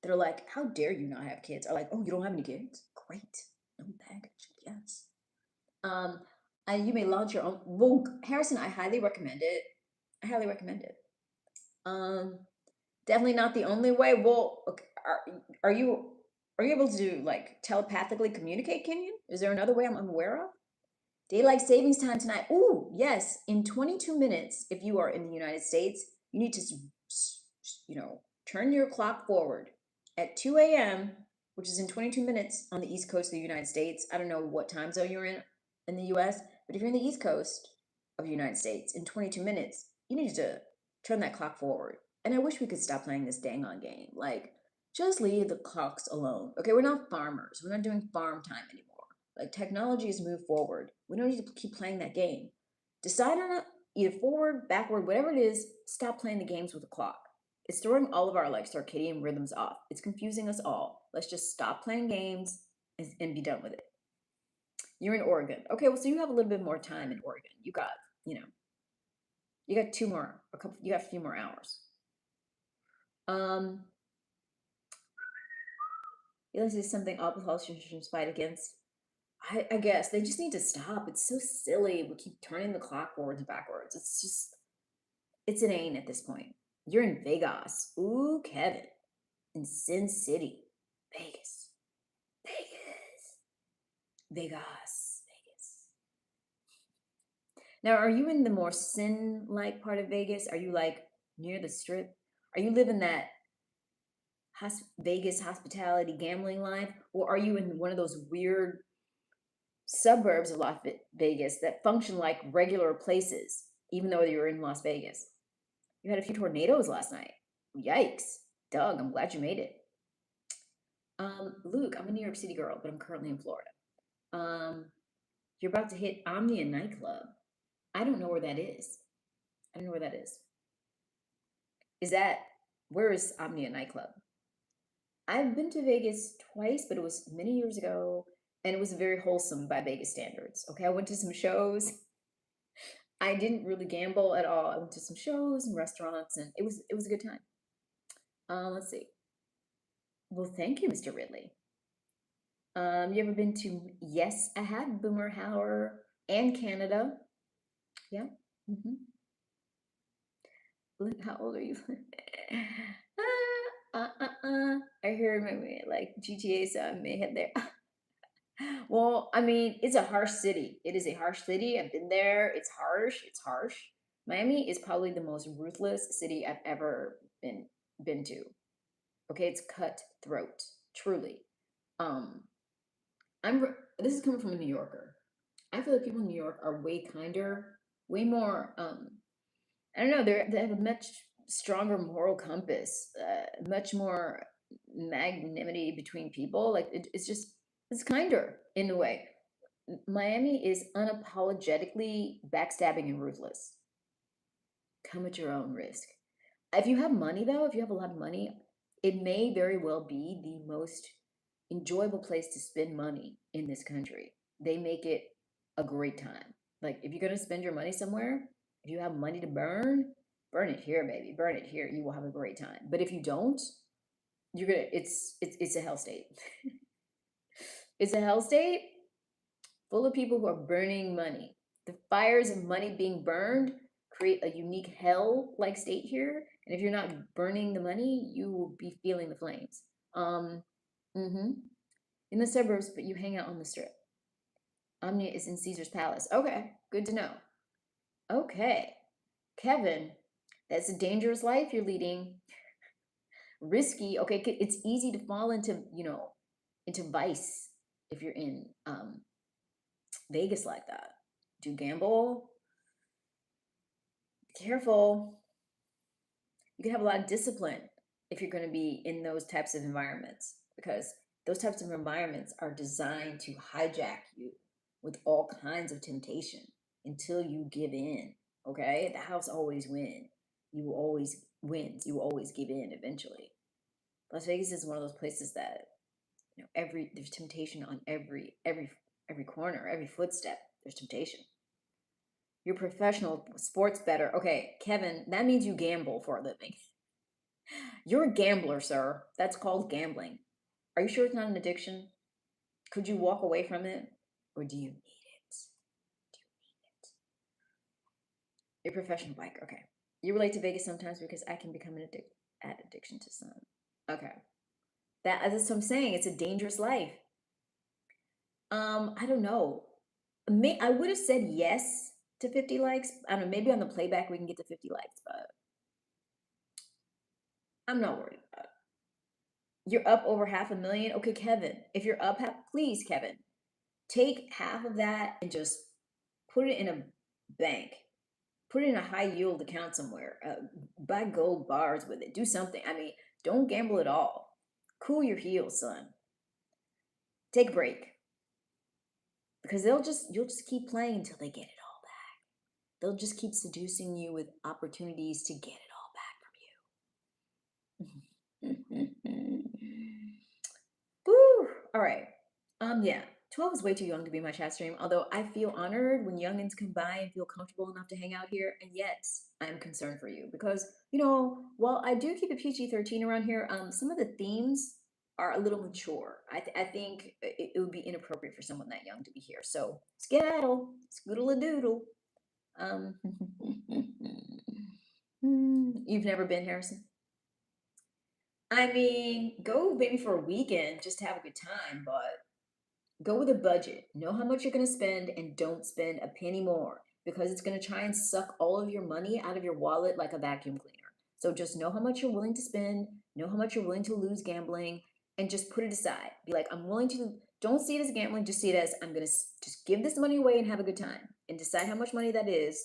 that are like, "How dare you not have kids?" are like, "Oh, you don't have any kids? Great, no baggage." Yes. Um, you may launch your own. Well, Harrison, I highly recommend it. I highly recommend it. Um, Definitely not the only way. Well, okay, are you are you able to like telepathically communicate, Kenyon? Is there another way I'm unaware of? Daylight savings time tonight. Ooh, yes. In 22 minutes, if you are in the United States, you need to, turn your clock forward at 2 a.m., which is in 22 minutes on the East Coast of the United States. I don't know what time zone you're in the US, but if you're in the East Coast of the United States in 22 minutes, you need to turn that clock forward. And I wish we could stop playing this dang on game. Like, just leave the clocks alone. Okay, we're not farmers. We're not doing farm time anymore. Like technology has moved forward. We don't need to keep playing that game. Decide on it, either forward, backward, whatever it is. Stop playing the games with the clock. It's throwing all of our like circadian rhythms off. It's confusing us all. Let's just stop playing games and be done with it. You're in Oregon. Okay, well, so you have a little bit more time in Oregon. You know, you got you got a few more hours. Um, this is something all politicians fight against. I guess they just need to stop. It's so silly. We keep turning the clock forwards and backwards. It's inane at this point. You're in Vegas. Ooh, Kevin. In Sin City. Vegas. Vegas. Vegas. Vegas. Now, are you in the more sin like part of Vegas? Are you like near the strip? Are you living that Vegas hospitality gambling life? Or are you in one of those weird suburbs of Las Vegas that function like regular places, even though you're in Las Vegas? You had a few tornadoes last night. Yikes. Doug, I'm glad you made it. Luke, I'm a New York City girl, but I'm currently in Florida. You're about to hit Omnia nightclub. I don't know where that is. I don't know where that is. Where is Omnia nightclub? I've been to Vegas twice, but it was many years ago, and it was very wholesome by Vegas standards. Okay, I went to some shows. I didn't really gamble at all. I went to some shows and restaurants, and it was a good time. Let's see. Well, thank you, Mr. Ridley. You ever been to? Yes, I have. Boomer Hauer and Canada. Yeah. How old are you? I hear maybe like GTA, so I may head there. Well, I mean, it's a harsh city. It is a harsh city. I've been there. It's harsh. It's harsh. Miami is probably the most ruthless city I've ever been to. Okay, it's cutthroat, truly. Um, this is coming from a New Yorker. I feel like people in New York are way kinder, way more I don't know, they have a much stronger moral compass, much more magnanimity between people. Like it's just it's kinder in a way. Miami is unapologetically backstabbing and ruthless. Come at your own risk. If you have money, though, if you have a lot of money, it may very well be the most enjoyable place to spend money in this country. They make it a great time. Like if you're gonna spend your money somewhere, if you have money to burn, burn it here, baby. Burn it here. You will have a great time. But if you don't, you're gonna it's a hell state. It's a hell state full of people who are burning money. The fires of money being burned create a unique hell like state here. And if you're not burning the money, you will be feeling the flames. Mm-hmm. In the suburbs, but you hang out on the strip. Omnia is in Caesar's Palace. Okay, good to know. Okay, Kevin, that's a dangerous life you're leading. Risky. Okay, it's easy to fall into, into vice if you're in Vegas like that. Do you gamble? Be careful. You can have a lot of discipline if you're going to be in those types of environments because those types of environments are designed to hijack you with all kinds of temptation until you give in. Okay, the house always wins. You will always wins. You will always give in eventually. Las Vegas is one of those places that there's temptation on every corner, every footstep. There's temptation. You're a professional sports bettor. Okay, Kevin, that means you gamble for a living. You're a gambler, sir. That's called gambling. Are you sure it's not an addiction? Could you walk away from it? Or do you need it? Do you need it? You're a professional biker. Okay. You relate to Vegas sometimes because I can become an addiction to some. Okay. That's what I'm saying. It's a dangerous life. I don't know. I would have said yes to 50 likes. I don't know, maybe on the playback we can get to 50 likes, but I'm not worried about it. You're up over 500,000. Okay, Kevin, if you're up half, please, Kevin, take half of that and just put it in a bank. Put it in a high yield account somewhere. Buy gold bars with it. Do something. I mean, don't gamble at all. Cool your heels, son. Take a break because you'll just keep playing until they get it all back. They'll just keep seducing you with opportunities to get it all back from you. Woo! All right. Yeah. 12 is way too young to be my chat stream, although I feel honored when youngins come by and feel comfortable enough to hang out here, and yet I'm concerned for you because, while I do keep a PG-13 around here, some of the themes are a little mature. I think it would be inappropriate for someone that young to be here. So skedaddle, scoodle-a-doodle. Um, you've never been, Harrison? I mean, go maybe for a weekend just to have a good time, but go with a budget. Know how much you're going to spend and don't spend a penny more because it's going to try and suck all of your money out of your wallet like a vacuum cleaner. So just know how much you're willing to spend, know how much you're willing to lose gambling, and just put it aside. Be like, I'm willing to, don't see it as gambling, just see it as I'm going to just give this money away and have a good time and decide how much money that is.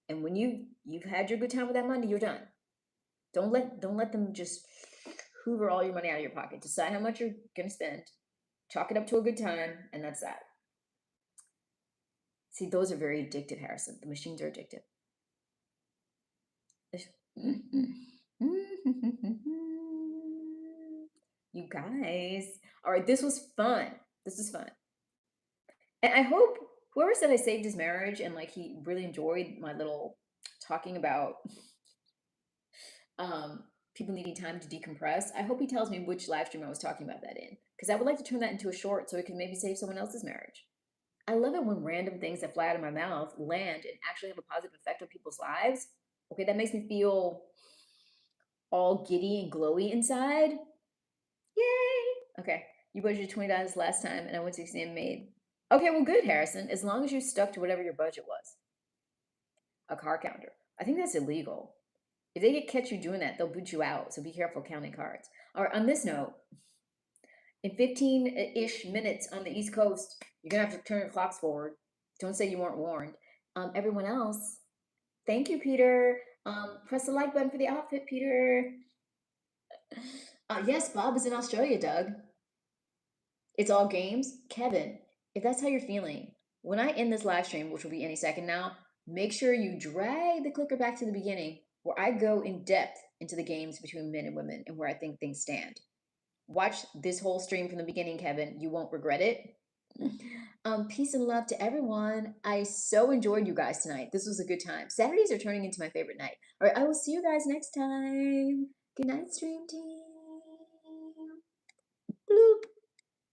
And when you've had your good time with that money, you're done. Don't let them just hoover all your money out of your pocket. Decide how much you're going to spend, chalk it up to a good time, and that's that. See, those are very addictive, Harrison. The machines are addictive. You guys. All right, this was fun. This is fun. And I hope whoever said I saved his marriage and like he really enjoyed my little talking about people needing time to decompress. I hope he tells me which live stream I was talking about that in. Because I would like to turn that into a short so it can maybe save someone else's marriage. I love it when random things that fly out of my mouth land and actually have a positive effect on people's lives. Okay, that makes me feel all giddy and glowy inside. Yay! Okay, you budgeted $20 last time, and I went to see and made. Okay, well, good, Harrison. As long as you stuck to whatever your budget was. A car counter. I think that's illegal. If they catch you doing that, they'll boot you out. So be careful counting cards. All right. On this note, in 15-ish minutes on the East Coast, you're gonna have to turn your clocks forward. Don't say you weren't warned. Everyone else, thank you, Peter. Press the like button for the outfit, Peter. Yes, Bob is in Australia, Doug. It's all games. Kevin, if that's how you're feeling, when I end this live stream, which will be any second now, make sure you drag the clicker back to the beginning where I go in depth into the games between men and women and where I think things stand. Watch this whole stream from the beginning, Kevin. You won't regret it. Peace and love to everyone. I so enjoyed you guys tonight. This was a good time. Saturdays are turning into my favorite night. All right, I will see you guys next time. Good night, stream team.